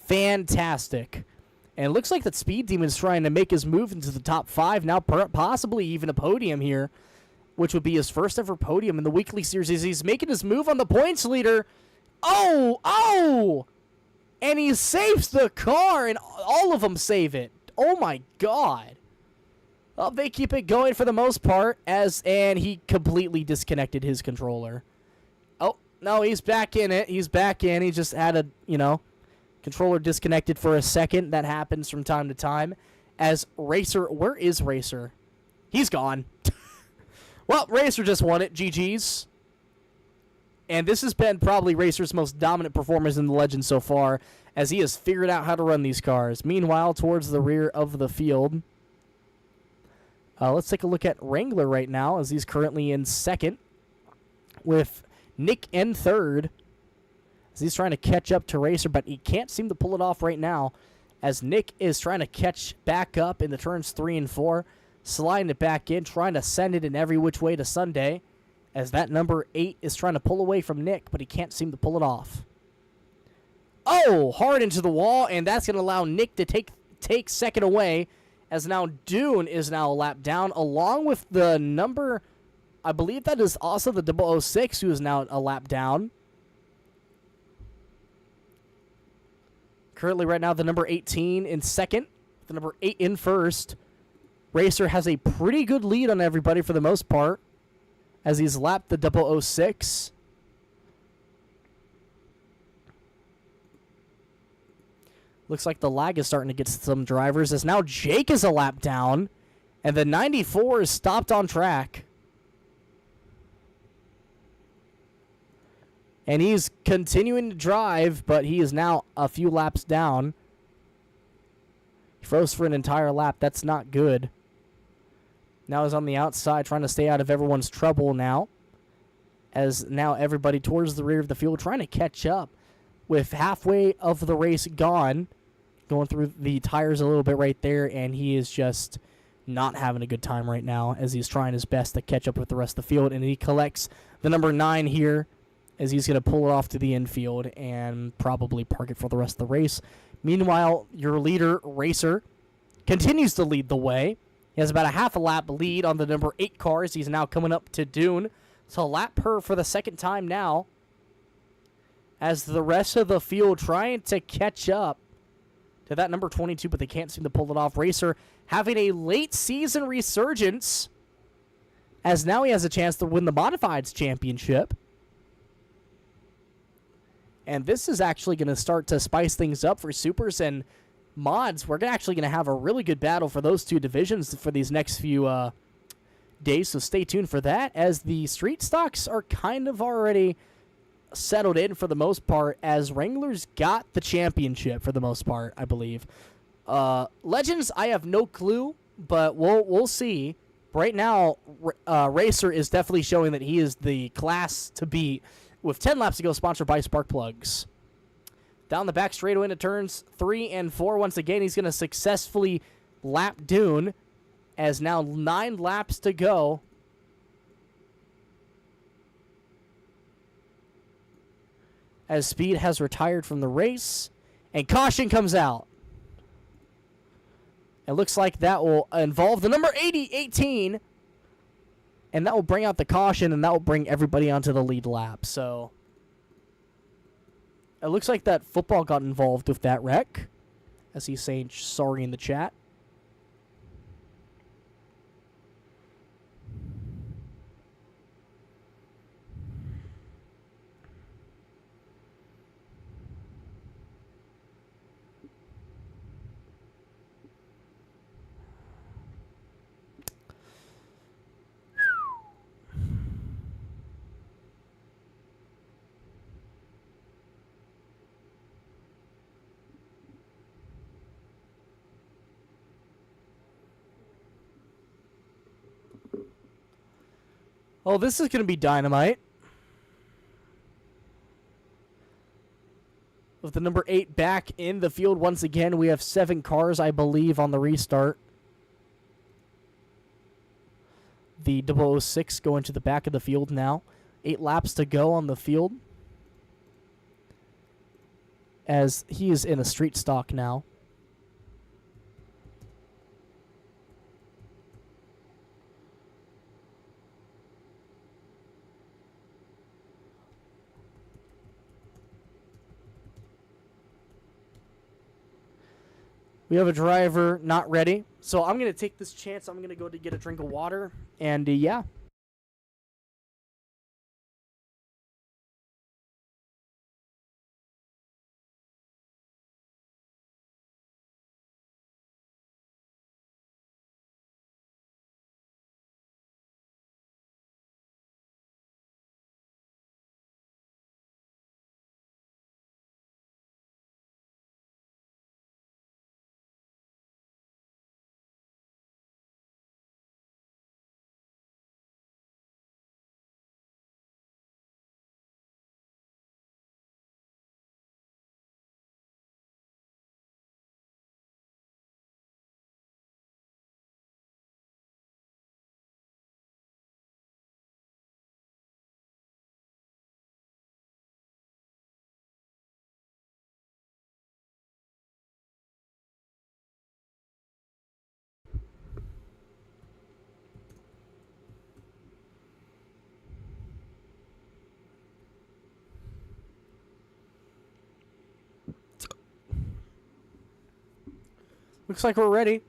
fantastic. And it looks like that Speed Demon's trying to make his move into the top 5, now possibly even a podium here, which would be his first ever podium in the weekly series. He's making his move on the points leader. Oh! And he saves the car, and all of them save it. Oh, my God. Well, they keep it going for the most part, and he completely disconnected his controller. Oh, no, he's back in it. He's back in. He just had a, controller disconnected for a second. That happens from time to time. As Racer, where is Racer? He's gone. Well, Racer just won it. GG's. And this has been probably Racer's most dominant performance in the Legend so far, as he has figured out how to run these cars. Meanwhile, towards the rear of the field, let's take a look at Wrangler right now, as he's currently in second, with Nick in third, as he's trying to catch up to Racer, but he can't seem to pull it off right now, as Nick is trying to catch back up in the turns 3 and 4, sliding it back in, trying to send it in every which way to Sunday, as that number 8 is trying to pull away from Nick, but he can't seem to pull it off. Oh, hard into the wall, and that's going to allow Nick to take second away, as now Dune is now a lap down, along with the number, I believe that is also the 006, who is now a lap down. Currently right now the number 18 in second, the number 8 in first. Racer has a pretty good lead on everybody for the most part, as he's lapped the 006. Looks like the lag is starting to get some drivers, as now Jake is a lap down, and the 94 is stopped on track. And he's continuing to drive, but he is now a few laps down. He froze for an entire lap. That's not good. Now he's on the outside trying to stay out of everyone's trouble now, as now everybody towards the rear of the field trying to catch up with halfway of the race gone, going through the tires a little bit right there, and he is just not having a good time right now as he's trying his best to catch up with the rest of the field, and he collects the number 9 here as he's going to pull it off to the infield and probably park it for the rest of the race. Meanwhile, your leader, Racer, continues to lead the way. He has about a half a lap lead on the number 8 cars. He's now coming up to Dune to lap her for the second time now, as the rest of the field trying to catch up to that number 22, but they can't seem to pull it off. Racer having a late season resurgence, as now he has a chance to win the Modifieds Championship. And this is actually going to start to spice things up for Supers and Mods. We're actually going to have a really good battle for those two divisions for these next few days, so stay tuned for that, as the street stocks are kind of already settled in for the most part, as Wranglers got the championship for the most part, I believe. Legends, I have no clue, but we'll see. Right now, Racer is definitely showing that he is the class to beat, with 10 laps to go, sponsored by Spark Plugs. Down the back straightaway into turns 3 and 4. Once again, he's going to successfully lap Dune, as now 9 laps to go. As Speed has retired from the race, and caution comes out. It looks like that will involve the number 18, and that will bring out the caution, and that will bring everybody onto the lead lap. So it looks like that football got involved with that wreck, as he's saying sorry in the chat. Oh, this is going to be dynamite. With the number 8 back in the field once again, we have 7 cars, I believe, on the restart. The 006 going to the back of the field now. 8 laps to go on the field, as he is in a street stock now. We have a driver not ready. So I'm going to take this chance. I'm going to go to get a drink of water. And yeah. Looks like we're ready.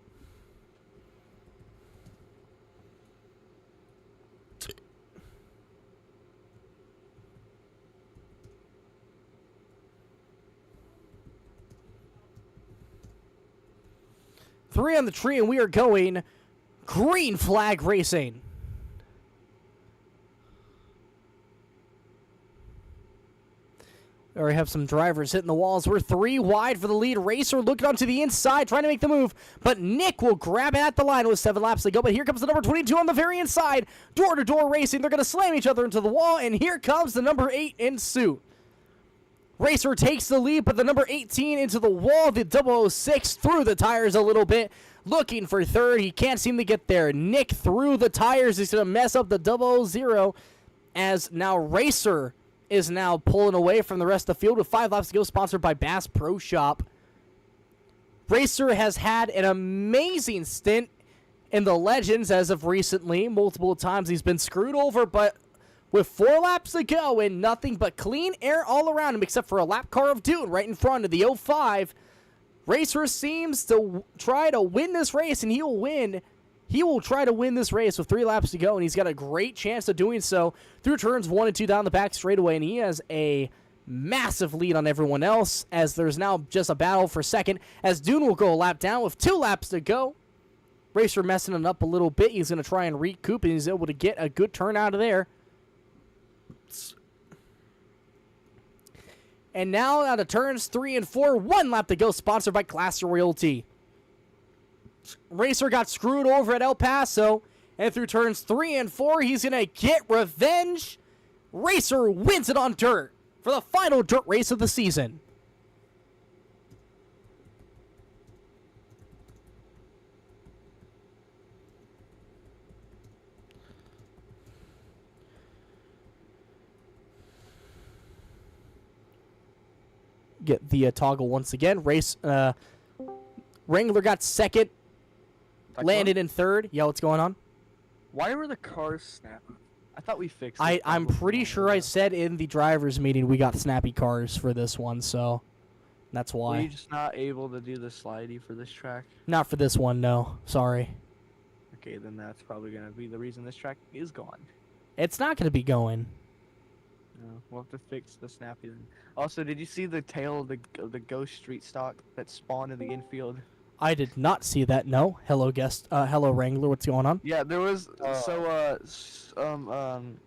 Three on the tree, and we are going green flag racing. We already have some drivers hitting the walls. We're 3 wide for the lead. Racer looking onto the inside, trying to make the move. But Nick will grab it at the line with 7 laps to go. But here comes the number 22 on the very inside. Door-to-door racing. They're going to slam each other into the wall. And here comes the number 8 in suit. Racer takes the lead, but the number 18 into the wall. The 006 through the tires a little bit. Looking for third. He can't seem to get there. Nick through the tires. He's going to mess up the 000 as now Racer is now pulling away from the rest of the field with 5 laps to go, sponsored by Bass Pro Shop. Racer has had an amazing stint in the Legends as of recently. Multiple times he's been screwed over, but with 4 laps to go and nothing but clean air all around him except for a lap car of Dune right in front of the 05, Racer seems to try to win this race, and he'll win. He will try to win this race with 3 laps to go, and he's got a great chance of doing so through turns 1 and 2 down the back straightaway, and he has a massive lead on everyone else as there's now just a battle for second as Dune will go a lap down with 2 laps to go. Racer messing it up a little bit. He's going to try and recoup, and he's able to get a good turn out of there. And now out of turns 3 and 4, 1 lap to go, sponsored by Class Royalty. Racer got screwed over at El Paso, and through turns 3 and 4, he's going to get revenge. Racer wins it on dirt for the final dirt race of the season. Get the toggle once again. Wrangler got second. Landed in third. Yeah, what's going on? Why were the cars snapping? I thought we fixed it. I'm pretty sure I said in the drivers' meeting we got snappy cars for this one, so that's Were why. you just not able to do the slidey for this track? Not for this one, no. Sorry. Okay, then that's probably going to be the reason this track is gone. It's not going to be going. No, we'll have to fix the snappy then. Also, did you see the tail of the ghost street stock that spawned in the infield? I did not see that, no. Hello, guest. Hello, Wrangler. What's going on? Yeah, there was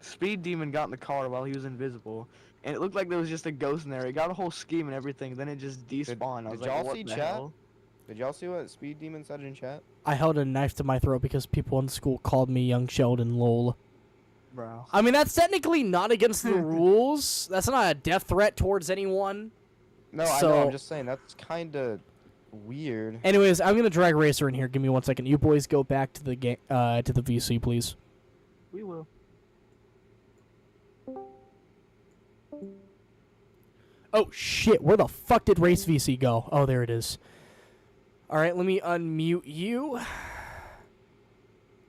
Speed Demon got in the car while he was invisible, and it looked like there was just a ghost in there. It got a whole scheme and everything, then it just despawned. I was did like, y'all what see the chat? hell? Did y'all see what Speed Demon said in chat? I held a knife to my throat because people in school called me Young Sheldon, lol. Bro. I mean, that's technically not against the rules. That's not a death threat towards anyone. No, I So- know. I'm just saying that's kind of weird. Anyways, I'm gonna drag Racer in here. Give me 1 second. You boys go back to the game, to the VC, please. We will. Oh shit! Where the fuck did Race VC go? Oh, there it is. All right, let me unmute you.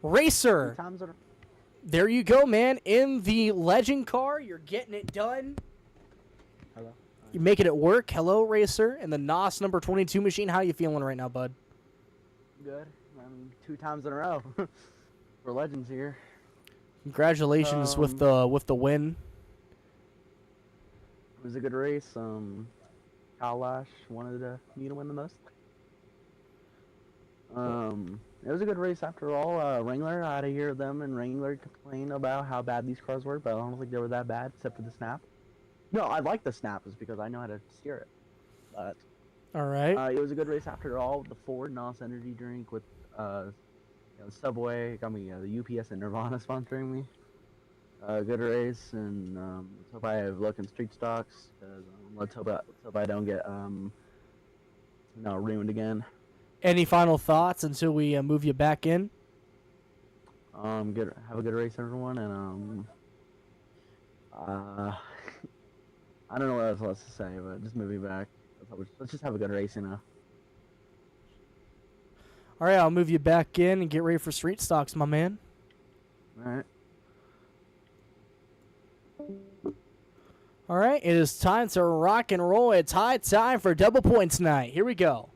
Racer, there you go, man. In the Legend car, you're getting it done. Hello. You're making it work. Hello, Racer. And the NOS number 22 machine. How you feeling right now, bud? Good. I mean, 2 times in a row. We're legends here. Congratulations with the win. It was a good race. Kyle Lash wanted me to win the most. It was a good race after all. Wrangler, I had to hear them and Wrangler complain about how bad these cars were, but I don't think they were that bad except for the snap. No, I like the snap is because I know how to steer it. But All right. it was a good race after all. The Ford NOS energy drink with Subway got me the UPS and Nirvana sponsoring me. Good race, and let's hope I have luck in street stocks. Cause, let's hope I don't get ruined again. Any final thoughts until we move you back in? Good. Have a good race, everyone, and I don't know what else to say, but just move me back. Let's just have a good race, you know. All right, I'll move you back in and get ready for street stocks, my man. All right. All right, it is time to rock and roll. It's high time for double points night. Here we go.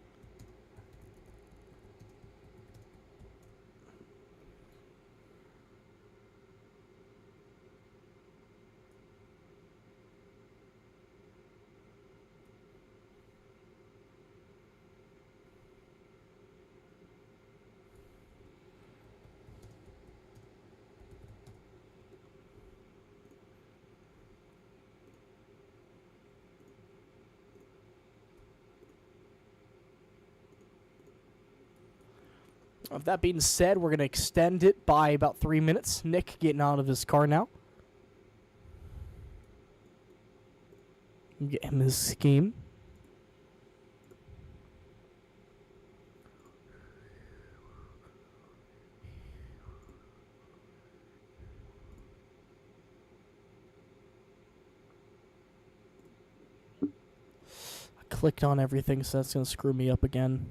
With that being said, we're going to extend it by about 3 minutes. Nick getting out of his car now. Get him his scheme. I clicked on everything, so that's going to screw me up again.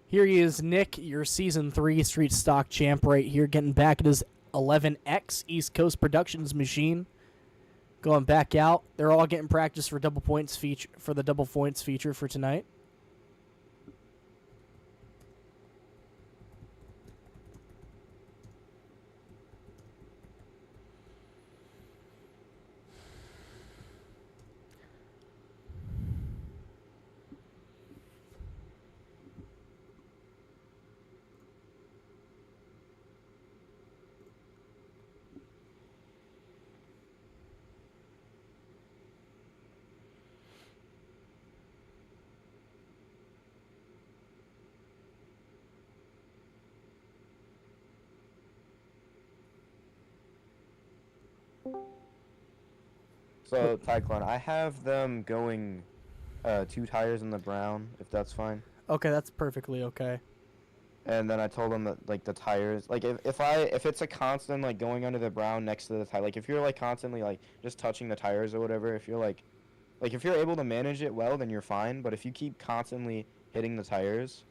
Here he is, Nick, your Season 3 Street Stock champ right here, getting back at his 11X East Coast Productions machine. Going back out. They're all getting practice for the double points feature for tonight. So, Tyclone, I have them going 2 tires in the brown, if that's fine. Okay, that's perfectly okay. And then I told them that, like, the tires, like, if it's a constant, like, going under the brown next to the tire, like, if you're, like, constantly, like, just touching the tires or whatever, if you're, like, if you're able to manage it well, then you're fine. But if you keep constantly hitting the tires,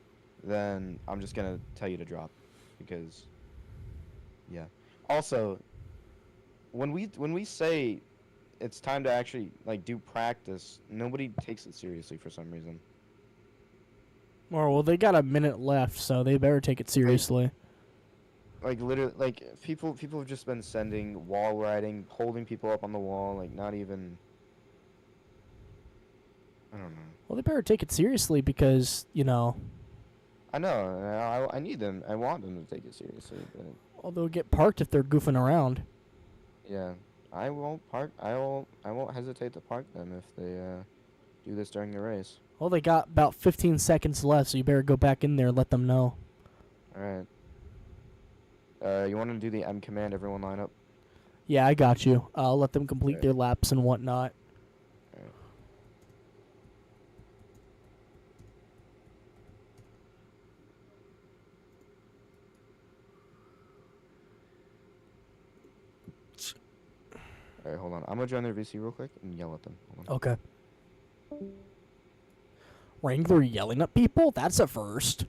then I'm just gonna tell you to drop, because, yeah. Also, when we say it's time to actually, like, do practice, nobody takes it seriously for some reason. Well, they got a minute left, so they better take it seriously. Like, literally, like, people have just been sending wall riding, holding people up on the wall, like, not even, I don't know. Well, they better take it seriously because, you know... I know, I need them, I want them to take it seriously, but... Well, they'll get parked if they're goofing around. Yeah, I won't hesitate to park them if they, do this during the race. Well, they got about 15 seconds left, so you better go back in there and let them know. Alright. You want to do the M command, everyone line up? Yeah, I got you. I'll let them complete their laps and whatnot. Alright. Alright, hold on. I'm gonna join their VC real quick and yell at them. Hold on. Okay. Wrangler yelling at people? That's a first.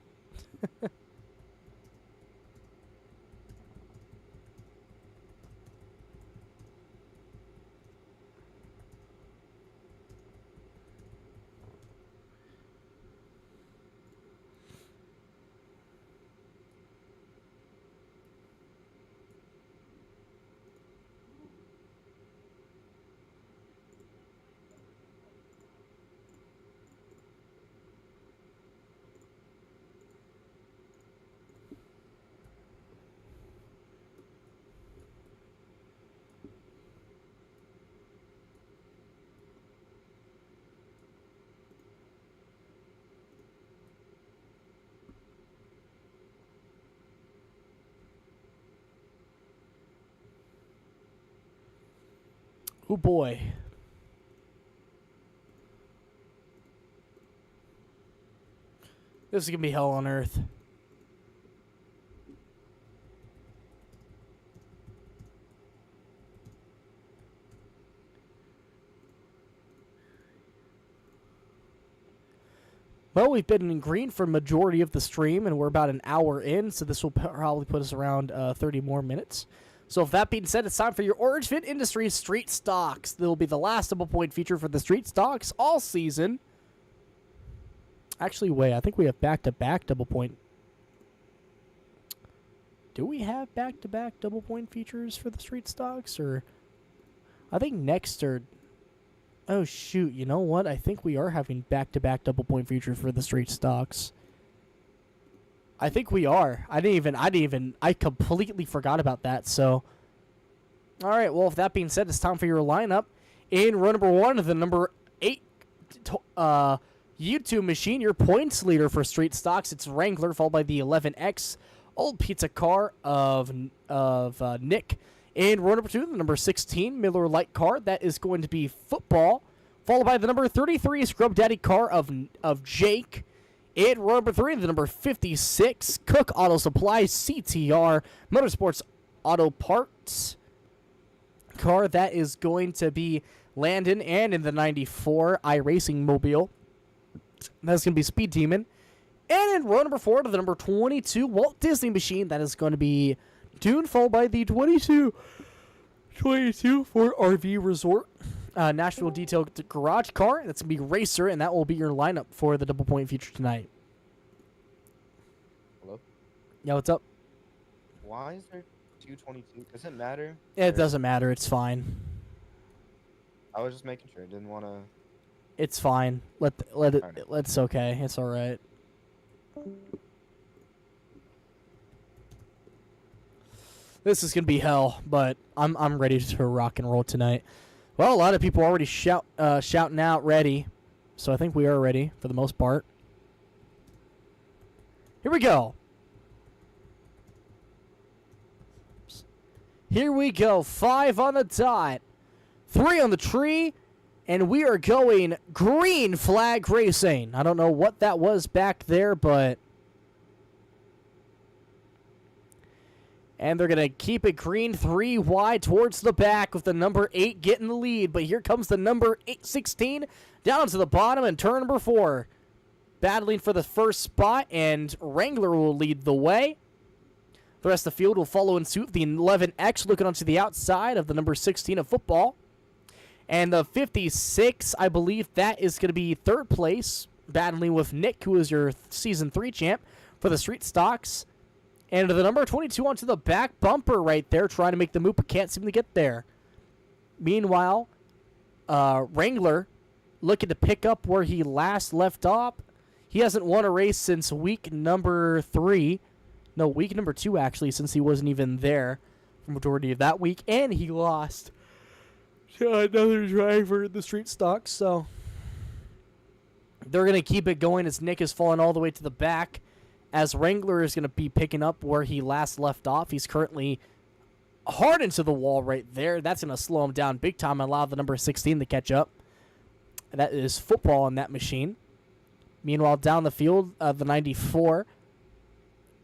Oh boy. This is gonna be hell on earth. Well, we've been in green for majority of the stream, and we're about an hour in, so this will probably put us around 30 more minutes. So with that being said, it's time for your Orange Fit Industries Street Stocks. This will be the last double point feature for the Street Stocks all season. Actually, wait, I think we have back-to-back double point. Do we have back-to-back double point features for the Street Stocks? Or I think next or... Oh, shoot. You know what? I think we are having back-to-back double point futures for the straight stocks. I think we are. I completely forgot about that, so. All right, well, with that being said, it's time for your lineup. In row number 1, the number 8 U2 machine, your points leader for straight stocks. It's Wrangler, followed by the 11X Old Pizza Car of Nick. In row number 2, the number 16 Miller Lite car, that is going to be Football, followed by the number 33 Scrub Daddy car of Jake. In row number 3, the number 56 Cook Auto Supply CTR Motorsports Auto Parts car, that is going to be Landon. And in the 94 iRacing Mobile, that's going to be Speed Demon. And in row number 4, to the number 22 Walt Disney Machine, that is going to be Dune, followed by the 22 Ford RV Resort Nashville Detail Garage car. That's going to be Racer, and that will be your lineup for the double point feature tonight. Hello? Yeah, what's up? Why is there 222? Does it matter? It Or- doesn't matter. It's fine. I was just making sure. I didn't want to. It's fine. Let it. Alright. It's okay. It's all right. This is gonna be hell, but I'm ready to rock and roll tonight. Well, a lot of people already shouting out ready, so I think we are ready for the most part. Here we go. Here we go. 5 on the dot, 3 on the tree, and we are going green flag racing. I don't know what that was back there, but. And they're going to keep it green 3 wide towards the back with the number 8 getting the lead. But here comes the number 16 down to the bottom and turn number 4. Battling for the first spot, and Wrangler will lead the way. The rest of the field will follow in suit. The 11X looking onto the outside of the number 16 of Football. And the 56, I believe that is going to be third place, battling with Nick, who is your Season 3 champ for the Street Stocks. And the number 22 onto the back bumper right there, trying to make the move, but can't seem to get there. Meanwhile, Wrangler looking to pick up where he last left off. He hasn't won a race since week number 3. No, week number 2, actually, since he wasn't even there for the majority of that week. And he lost to another driver in the Street Stocks. So they're going to keep it going as Nick is falling all the way to the back, as Wrangler is going to be picking up where he last left off. He's currently hard into the wall right there. That's going to slow him down big time and allow the number 16 to catch up. That is Football in that machine. Meanwhile, down the field, the 94.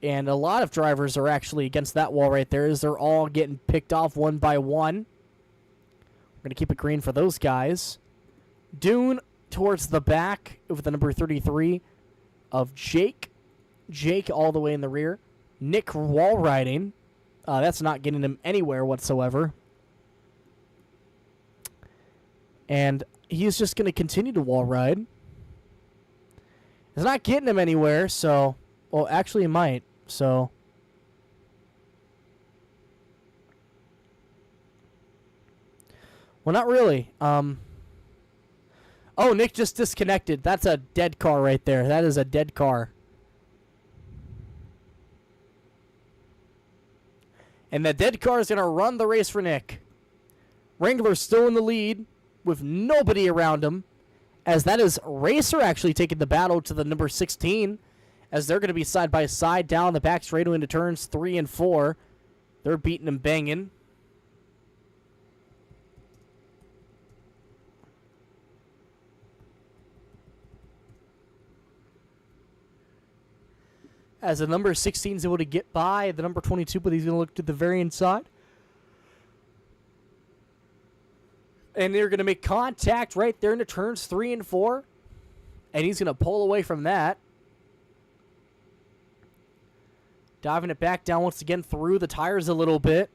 And a lot of drivers are actually against that wall right there, as they're all getting picked off one by one. We're going to keep it green for those guys. Dune towards the back with the number 33 of Jake. Jake all the way in the rear. Nick wall riding. That's not getting him anywhere whatsoever. And he's just going to continue to wall ride. It's not getting him anywhere, so. Well, actually, it might, so. Well, not really. Oh, Nick just disconnected. That's a dead car right there. That is a dead car. And the dead car is going to run the race for Nick. Wrangler's still in the lead with nobody around him, as that is Racer actually taking the battle to the number 16, as they're going to be side by side down the back straightaway into turns 3 and 4. They're beating and banging. As the number 16 is able to get by the number 22, but he's going to look to the very inside. And they're going to make contact right there into turns 3 and 4. And he's going to pull away from that. Diving it back down once again through the tires a little bit.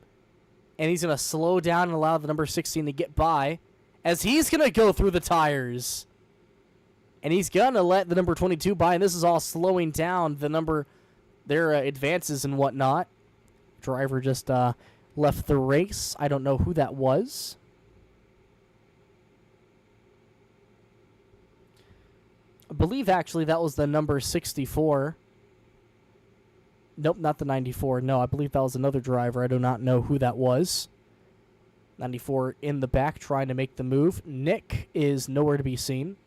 And he's going to slow down and allow the number 16 to get by, as he's going to go through the tires. And he's going to let the number 22 by, and this is all slowing down their advances and whatnot. Driver just left the race. I don't know who that was. I believe actually that was the number 64. Nope, not the 94. No, I believe that was another driver. I do not know who that was. 94 in the back trying to make the move. Nick is nowhere to be seen.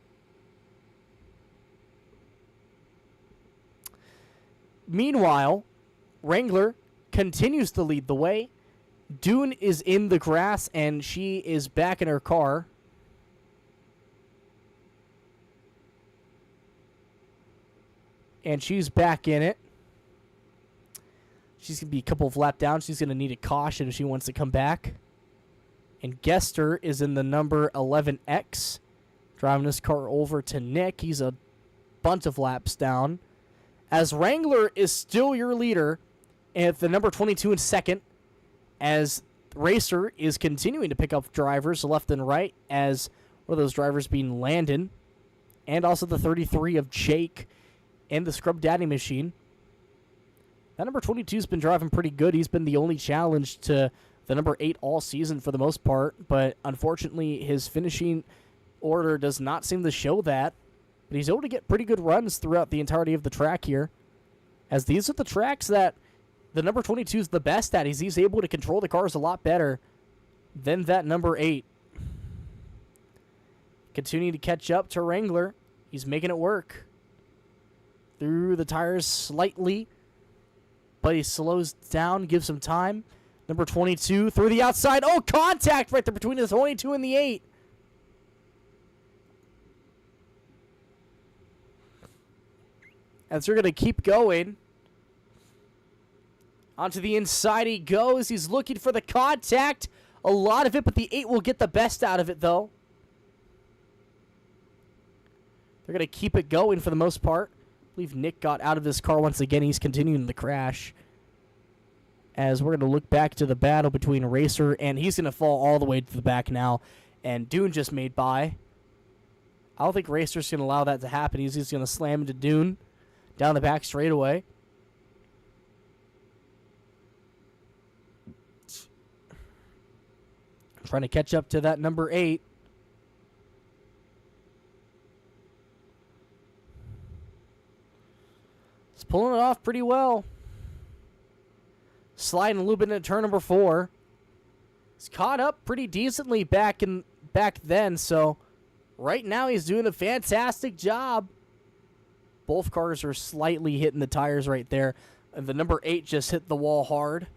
Meanwhile, Wrangler continues to lead the way. Dune is in the grass, and she is back in her car. And she's back in it. She's going to be a couple of lap down. She's going to need a caution if she wants to come back. And Gester is in the number 11X, driving his car over to Nick. He's a bunch of laps down. As Wrangler is still your leader, and the number 22 in second, as Racer is continuing to pick up drivers left and right, as one of those drivers being Landon, and also the 33 of Jake and the Scrub Daddy machine. That number 22's been driving pretty good. He's been the only challenge to the number 8 all season for the most part, but unfortunately his finishing order does not seem to show that. But he's able to get pretty good runs throughout the entirety of the track here, as these are the tracks that the number 22 is the best at. He's able to control the cars a lot better than that number 8. Continuing to catch up to Wrangler. He's making it work. Through the tires slightly, but he slows down, gives him time. Number 22 through the outside. Oh, contact right there between the 22 and the 8. As they're going to keep going. Onto the inside he goes. He's looking for the contact. A lot of it, but the 8 will get the best out of it, though. They're going to keep it going for the most part. I believe Nick got out of his car once again. He's continuing the crash. As we're going to look back to the battle between Racer, and he's going to fall all the way to the back now. And Dune just made by. I don't think Racer's going to allow that to happen. He's just going to slam into Dune down the back straightaway. Trying to catch up to that number 8. He's pulling it off pretty well. Sliding a little bit into turn number 4. He's caught up pretty decently back then, so right now he's doing a fantastic job. Both cars are slightly hitting the tires right there. And the number 8 just hit the wall hard.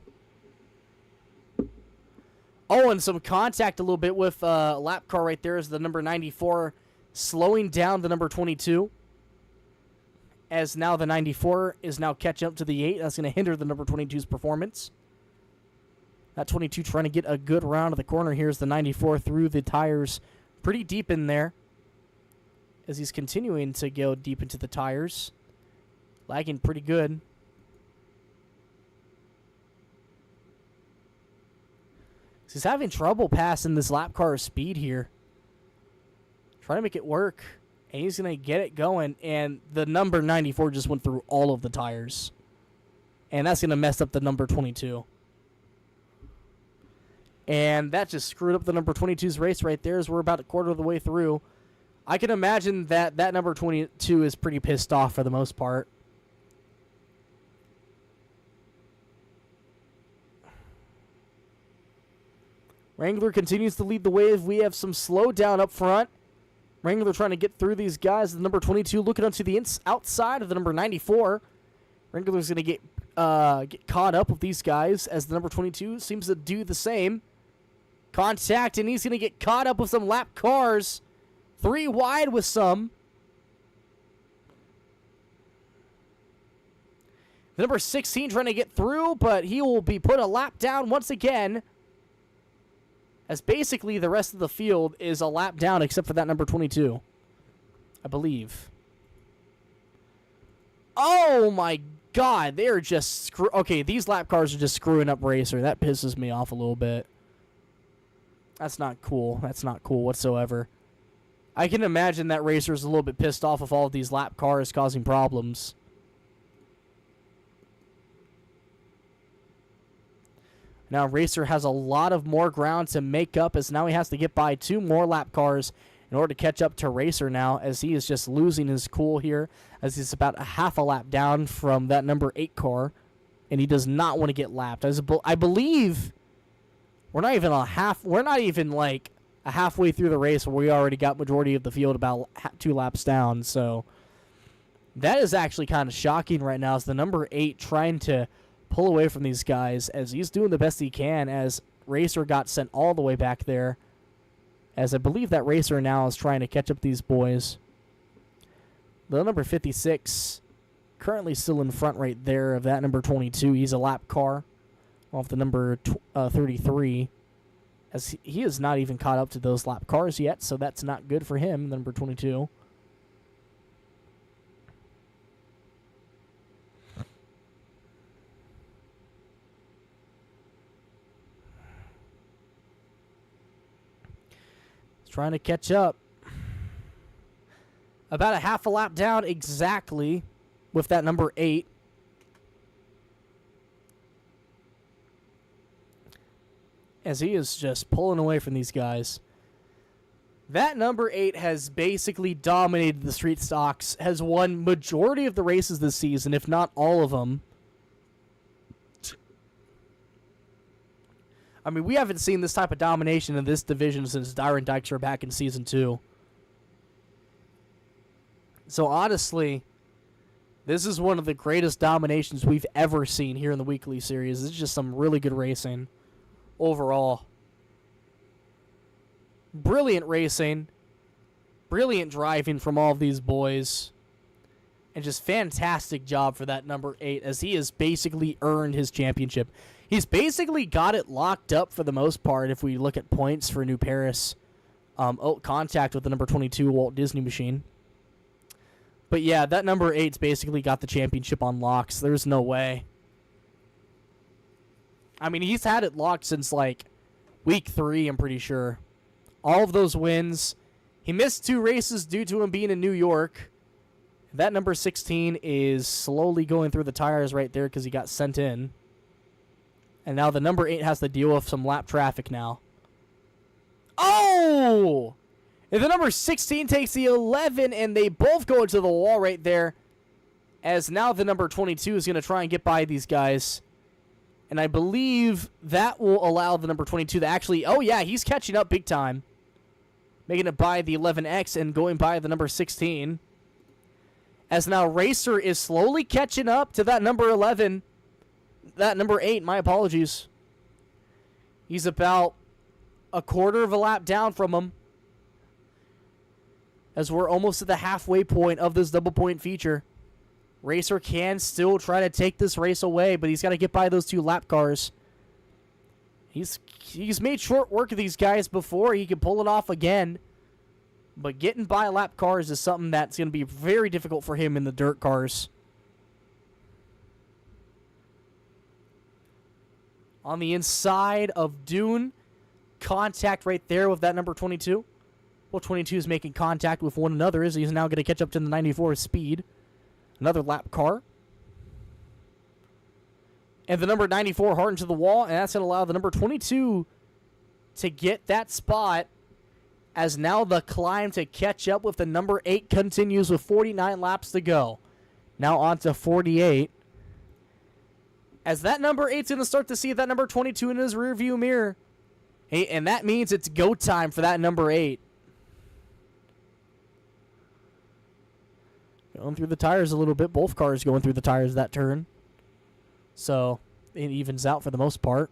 Oh, and some contact a little bit with lap car right there is the number 94 slowing down the number 22. As now the 94 is now catching up to the 8. That's going to hinder the number 22's performance. That 22 trying to get a good round of the corner. Here's the 94 through the tires pretty deep in there. As he's continuing to go deep into the tires. Lagging pretty good. He's having trouble passing this lap car speed here. Trying to make it work. And he's going to get it going. And the number 94 just went through all of the tires. And that's going to mess up the number 22. And that just screwed up the number 22's race right there as we're about a quarter of the way through. I can imagine that that number 22 is pretty pissed off for the most part. Wrangler continues to lead the way. We have some slowdown up front. Wrangler trying to get through these guys. The number 22 looking onto the outside of the number 94. Wrangler's going to get caught up with these guys as the number 22 seems to do the same. Contact, and he's going to get caught up with some lap cars. 3 wide with some. The number 16 trying to get through, but he will be put a lap down once again. As basically the rest of the field is a lap down except for that number 22. I believe. Oh my god, they are just okay, these lap cars are just screwing up Racer. That pisses me off a little bit. That's not cool. That's not cool whatsoever. I can imagine that Racer's a little bit pissed off of all of these lap cars causing problems. Now Racer has a lot of more ground to make up as now he has to get by 2 more lap cars in order to catch up to Racer now, as he is just losing his cool here, as he's about a half a lap down from that number 8 car, and he does not want to get lapped. I believe we're not even like a halfway through the race where we already got majority of the field about 2 laps down, so that is actually kind of shocking right now, as the number 8 trying to pull away from these guys, as he's doing the best he can, as Racer got sent all the way back there, as I believe that Racer now is trying to catch up these boys. The number 56 currently still in front right there of that number 22. He's a lap car off the number 33, as he is not even caught up to those lap cars yet, so that's not good for him, number 22. Trying to catch up. About a half a lap down exactly with that number 8. As he is just pulling away from these guys. That number 8 has basically dominated the street stocks, has won majority of the races this season, if not all of them. I mean, we haven't seen this type of domination in this division since Dyron Dykstra back in Season 2. So, honestly, this is one of the greatest dominations we've ever seen here in the weekly series. This is just some really good racing overall. Brilliant racing. Brilliant driving from all of these boys. And just fantastic job for that number 8, as he has basically earned his championship. He's basically got it locked up for the most part if we look at points for New Paris. Contact with the number 22 Walt Disney machine. But yeah, that number 8's basically got the championship on locks. There's no way. I mean, he's had it locked since like week 3, I'm pretty sure. All of those wins. He missed 2 races due to him being in New York. That number 16 is slowly going through the tires right there because he got sent in. And now the number 8 has to deal with some lap traffic now. Oh! And the number 16 takes the 11, and they both go into the wall right there. As now the number 22 is going to try and get by these guys. And I believe that will allow the number 22 to actually... Oh, yeah, he's catching up big time. Making it by the 11X and going by the number 16. As now Racer is slowly catching up to that number 11. That number 8, my apologies. He's about a quarter of a lap down from him. As we're almost at the halfway point of this double point feature. Racer can still try to take this race away, but he's got to get by those 2 lap cars. He's made short work of these guys before. He can pull it off again. But getting by lap cars is something that's going to be very difficult for him in the dirt cars. On the inside of Dune, contact right there with that number 22. Well, 22 is making contact with one another as he's now going to catch up to the 94 speed. Another lap car. And the number 94 hard into the wall, and that's going to allow the number 22 to get that spot, as now the climb to catch up with the number 8 continues with 49 laps to go. Now on to 48. As that number 8's going to start to see that number 22 in his rearview mirror. Hey, and that means it's go time for that number 8. Going through the tires a little bit. Both cars going through the tires that turn. So, it evens out for the most part.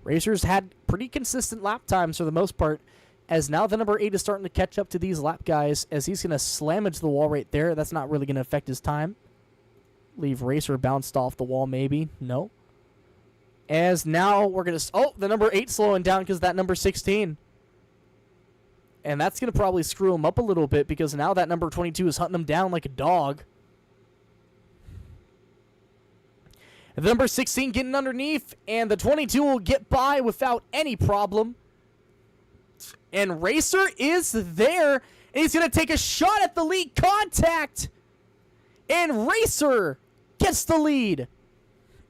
Racers had pretty consistent lap times for the most part. As now the number 8 is starting to catch up to these lap guys. As he's going to slam into the wall right there. That's not really going to affect his time. Leave Racer bounced off the wall maybe. No. As now we're going to... Oh, the number 8 slowing down because that number 16. And that's going to probably screw him up a little bit because now that number 22 is hunting him down like a dog. And the number 16 getting underneath, and the 22 will get by without any problem. And Racer is there, and he's going to take a shot at the lead contact. And Racer gets the lead.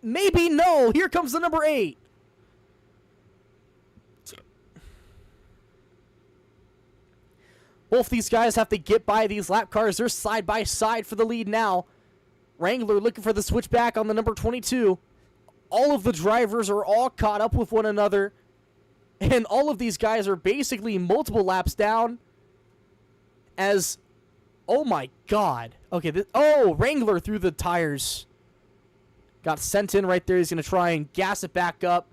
Maybe no. Here comes the number 8. Both these guys have to get by these lap cars. They're side by side for the lead now. Wrangler looking for the switchback on the number 22. All of the drivers are all caught up with one another. And all of these guys are basically multiple laps down. As, oh my god. Okay, Wrangler through the tires. Got sent in right there. He's going to try and gas it back up.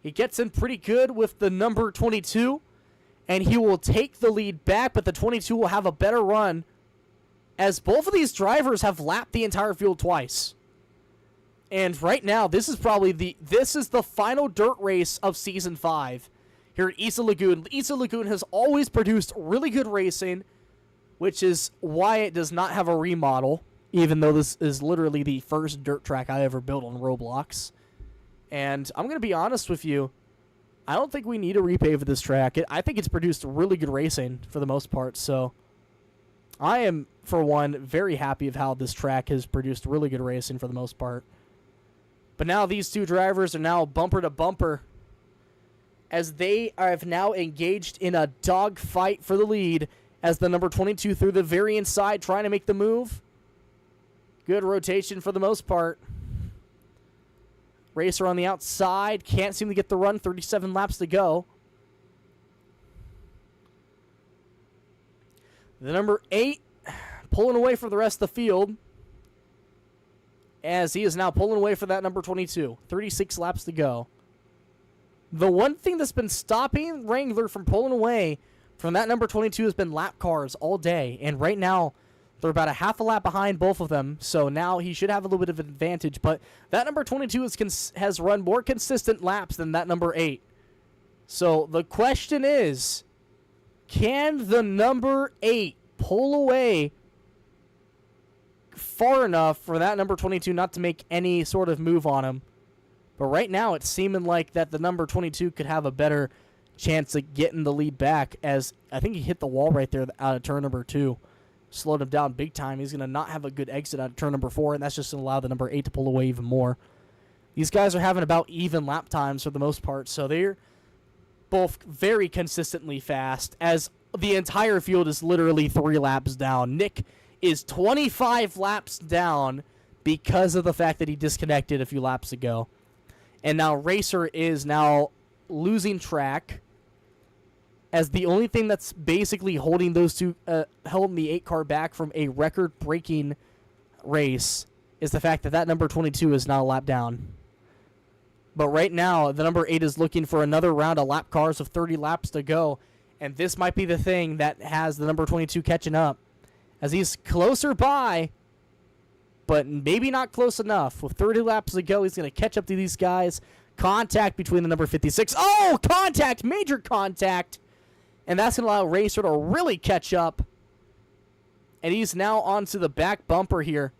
He gets in pretty good with the number 22. And he will take the lead back, but the 22 will have a better run. As both of these drivers have lapped the entire field twice. And right now, this is the final dirt race of Season 5 here at Isa Lagoon. Isa Lagoon has always produced really good racing, which is why it does not have a remodel, even though this is literally the first dirt track I ever built on Roblox. And I'm going to be honest with you, I don't think we need to repave this track. I think it's produced really good racing for the most part, so I am, for one, very happy of how this track has produced really good racing for the most part. But now these two drivers are now bumper to bumper as they have now engaged in a dogfight for the lead as the number 22 through the very inside trying to make the move. Good rotation for the most part. Racer on the outside. Can't seem to get the run. 37 laps to go. The number 8 pulling away for the rest of the field, as he is now pulling away for that number 22. 36 laps to go. The one thing that's been stopping Wrangler from pulling away from that number 22 has been lap cars all day. And right now, they're about a half a lap behind both of them. So now he should have a little bit of an advantage. But that number 22 has run more consistent laps than that number 8. So the question is, can the number 8 pull away far enough for that number 22 not to make any sort of move on him? But right now, it's seeming like that the number 22 could have a better chance of getting the lead back, as I think he hit the wall right there out of turn number 2. Slowed him down big time. He's going to not have a good exit out of turn number 4, and that's just going to allow the number 8 to pull away even more. These guys are having about even lap times for the most part, so they're both very consistently fast, as the entire field is literally 3 laps down. Nick is 25 laps down because of the fact that he disconnected a few laps ago. And now Racer is now losing track, as the only thing that's basically holding those two, holding the 8 car back from a record-breaking race is the fact that that number 22 is now a lap down. But right now, the number 8 is looking for another round of lap cars of 30 laps to go, and this might be the thing that has the number 22 catching up, as he's closer by, but maybe not close enough. With 30 laps to go, he's going to catch up to these guys. Contact between the number 56. Oh, contact! Major contact! And that's going to allow Racer to really catch up. And he's now onto the back bumper here.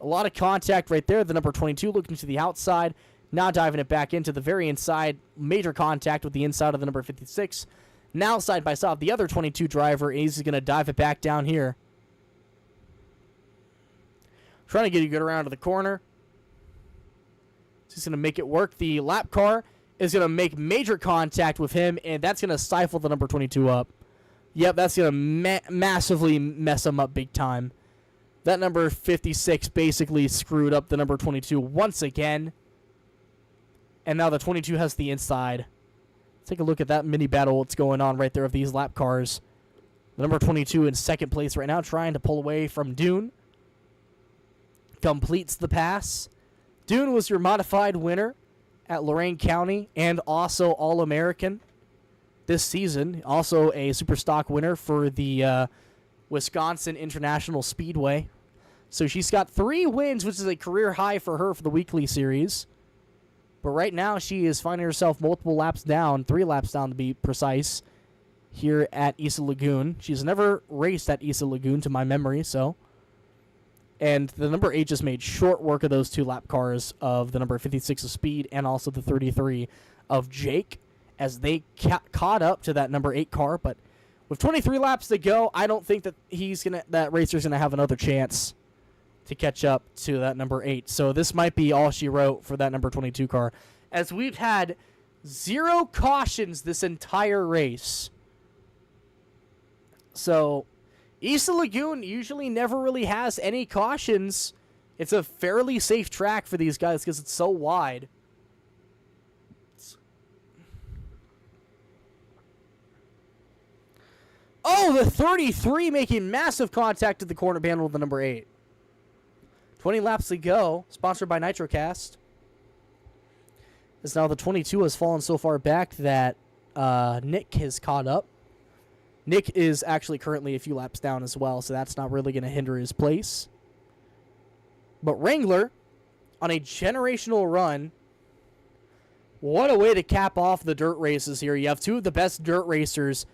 A lot of contact right there. The number 22 looking to the outside. Now diving it back into the very inside. Major contact with the inside of the number 56. Now side by side, the other 22 driver is going to dive it back down here. Trying to get a good around to the corner. He's going to make it work. The lap car is going to make major contact with him, and that's going to stifle the number 22 up. Yep, that's going to massively mess him up big time. That number 56 basically screwed up the number 22 once again. And now the 22 has the inside. Let's take a look at that mini battle that's going on right there of these lap cars. The number 22 in second place right now, trying to pull away from Dune. Completes the pass. Dune was your modified winner at Lorain County and also All-American this season. Also a super stock winner for the Wisconsin International Speedway. So she's got 3 wins, which is a career high for her for the weekly series. But right now she is finding herself multiple laps down, 3 laps down to be precise, here at Isa Lagoon. She's never raced at Isa Lagoon to my memory, so... And the number 8 just made short work of those 2 lap cars of the number 56 of Speed and also the 33 of Jake, as they caught up to that number 8 car. But with 23 laps to go, I don't think that that racer's gonna have another chance to catch up to that number 8. So this might be all she wrote for that number 22 car, as we've had 0 cautions this entire race. So, East of Lagoon usually never really has any cautions. It's a fairly safe track for these guys because it's so wide. Oh, the 33 making massive contact at the corner panel of the number 8. 20 laps to go, sponsored by NitroCast. As now the 22 has fallen so far back that Nick has caught up. Nick is actually currently a few laps down as well, so that's not really going to hinder his place. But Wrangler, on a generational run, what a way to cap off the dirt races here. You have two of the best dirt racers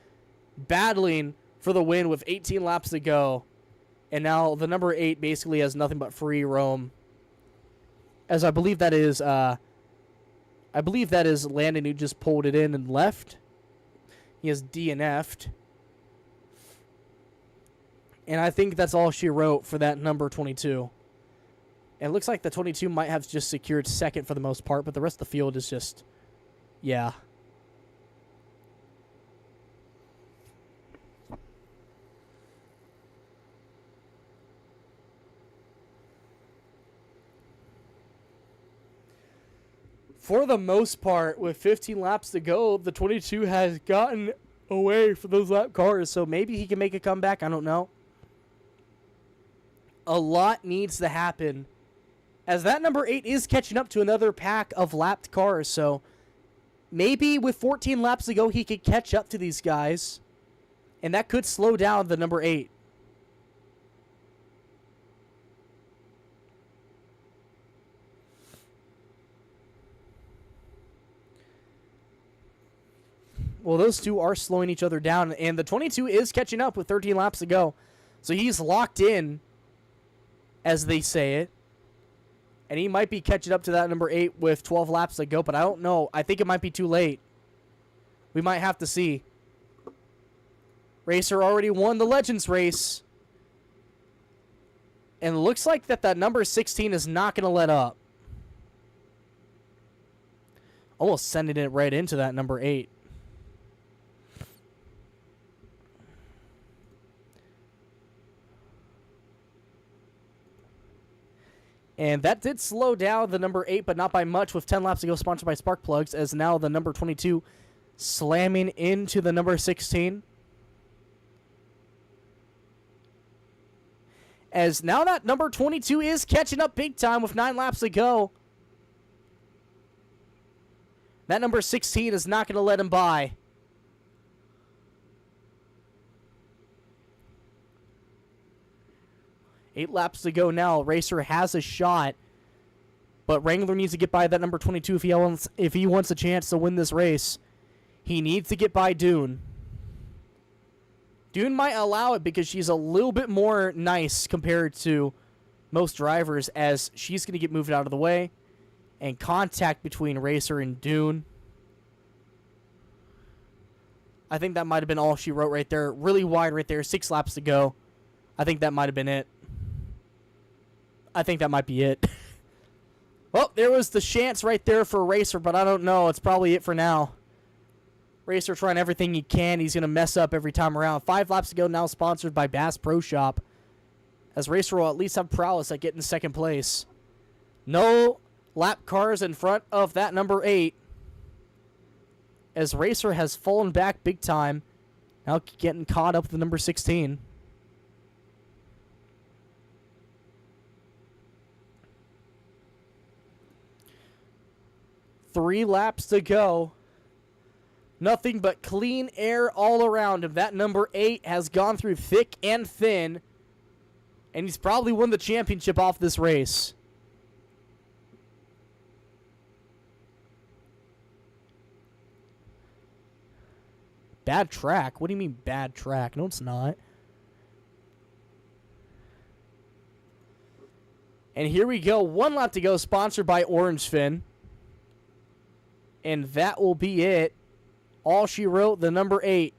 battling for the win with 18 laps to go. And now the number 8 basically has nothing but free roam. As I believe that is Landon who just pulled it in and left. He has DNF'd. And I think that's all she wrote for that number 22. And it looks like the 22 might have just secured second for the most part, but the rest of the field is just, yeah. For the most part, with 15 laps to go, the 22 has gotten away from those lap cars, so maybe he can make a comeback. I don't know. A lot needs to happen, as that number 8 is catching up to another pack of lapped cars, so maybe with 14 laps to go, he could catch up to these guys, and that could slow down the number 8. Well, those two are slowing each other down, and the 22 is catching up with 13 laps to go. So he's locked in, as they say it. And he might be catching up to that number 8 with 12 laps to go, but I don't know. I think it might be too late. We might have to see. Racer already won the Legends race. And it looks like that number 16 is not going to let up. Almost sending it right into that number 8. And that did slow down the number 8, but not by much, with 10 laps to go, sponsored by Spark Plugs, as now the number 22 slamming into the number 16. As now that number 22 is catching up big time with 9 laps to go. That number 16 is not going to let him by. Eight laps to go now. Racer has a shot, but Wrangler needs to get by that number 22 if he wants a chance to win this race. He needs to get by Dune. Dune might allow it because she's a little bit more nice compared to most drivers, as she's going to get moved out of the way, and contact between Racer and Dune. I think that might have been all she wrote right there. Really wide right there. 6 laps to go. I think that might have been it. I think that might be it. Well, there was the chance right there for Racer, but I don't know. It's probably it for now. Racer trying everything he can. He's going to mess up every time around. 5 laps to go now, sponsored by Bass Pro Shop, as Racer will at least have prowess at getting second place. No lap cars in front of that number 8, as Racer has fallen back big time. Now getting caught up with the number 16. Three laps to go. Nothing but clean air all around him. That number 8 has gone through thick and thin, and he's probably won the championship off this race. Bad track? What do you mean bad track? No, it's not. And here we go. 1 lap to go, sponsored by Orange Fin. And that will be it. All she wrote, the number 8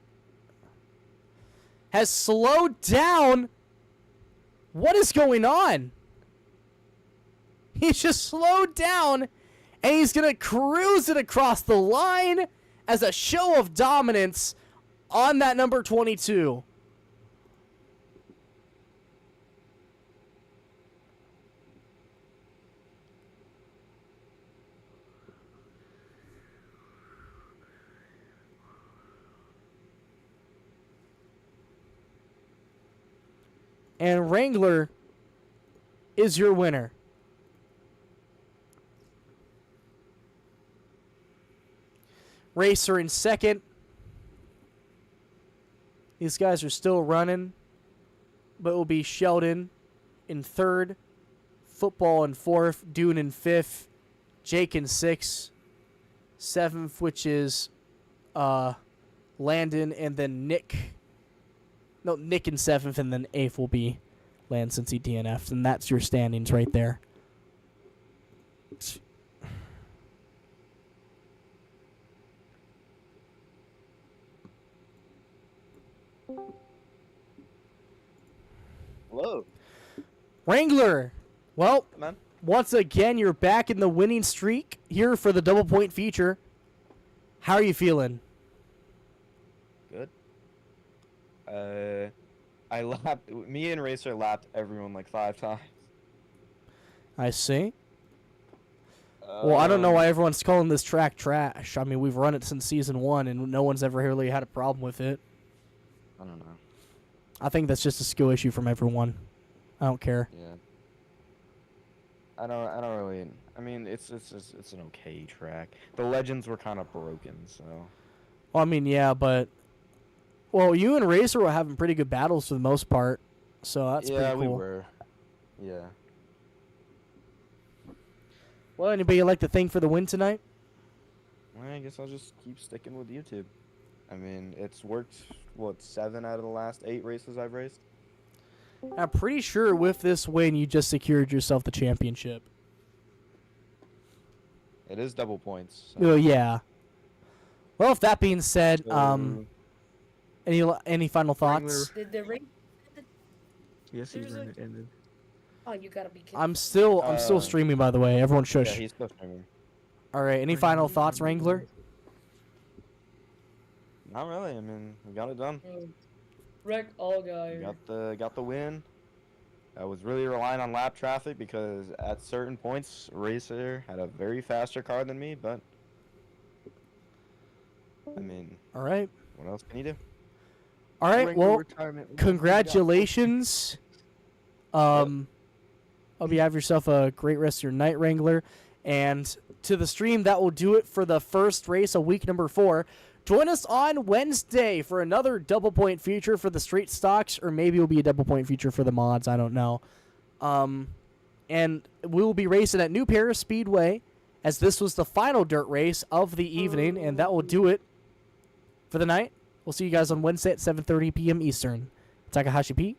has slowed down. What is going on? He's just slowed down, and he's going to cruise it across the line as a show of dominance on that number 22. And Wrangler is your winner. Racer in second. These guys are still running, but it will be Sheldon in third, Football in fourth, Dune in fifth, Jake in sixth, seventh, which is Landon, and then Nick. No, Nick in seventh, and then eighth will be Landon since he DNF'd, and that's your standings right there. Hello. Wrangler, well, Man. once again, you're back in the winning streak here for the double point feature. How are you feeling? Good. Me and Racer lapped everyone like 5 times. I see. Well, I don't know why everyone's calling this track trash. I mean, we've run it since season 1, and no one's ever really had a problem with it. I don't know. I think that's just a skill issue from everyone. I don't care. Yeah. I don't really. I mean, it's an okay track. The legends were kind of broken, so. Well, I mean, yeah, but you and Racer were having pretty good battles for the most part, so that's pretty cool. Yeah, we were. Yeah. Well, anybody you'd like to thank for the win tonight? Well, I guess I'll just keep sticking with YouTube. I mean, it's worked. What, 7 out of the last 8 races I've raced? I'm pretty sure with this win, you just secured yourself the championship. It is double points. Oh, yeah. Well, if that being said, So- any final thoughts? Wrangler. Did the race? Yes, he's There's been like- ended. Oh, you gotta be kidding. I'm still streaming, by the way. Everyone Yeah, shush. he's still streaming. All right, any final thoughts, Wrangler? Not really. I mean, we got it done. Wreck all We guys. got the win. I was really relying on lap traffic because at certain points, Racer had a very faster car than me. But I mean, All right. what else can you do? All right, Wrangler well, retirement. congratulations. Hope you have yourself a great rest of your night, Wrangler. And to the stream, that will do it for the first race of week number 4. Join us on Wednesday for another double point feature for the straight stocks, or maybe it'll be a double point feature for the mods. I don't know. And we will be racing at New Paris Speedway, as this was the final dirt race of the evening, and that will do it for the night. We'll see you guys on Wednesday at 7:30 p.m. Eastern. Takahashi Pete.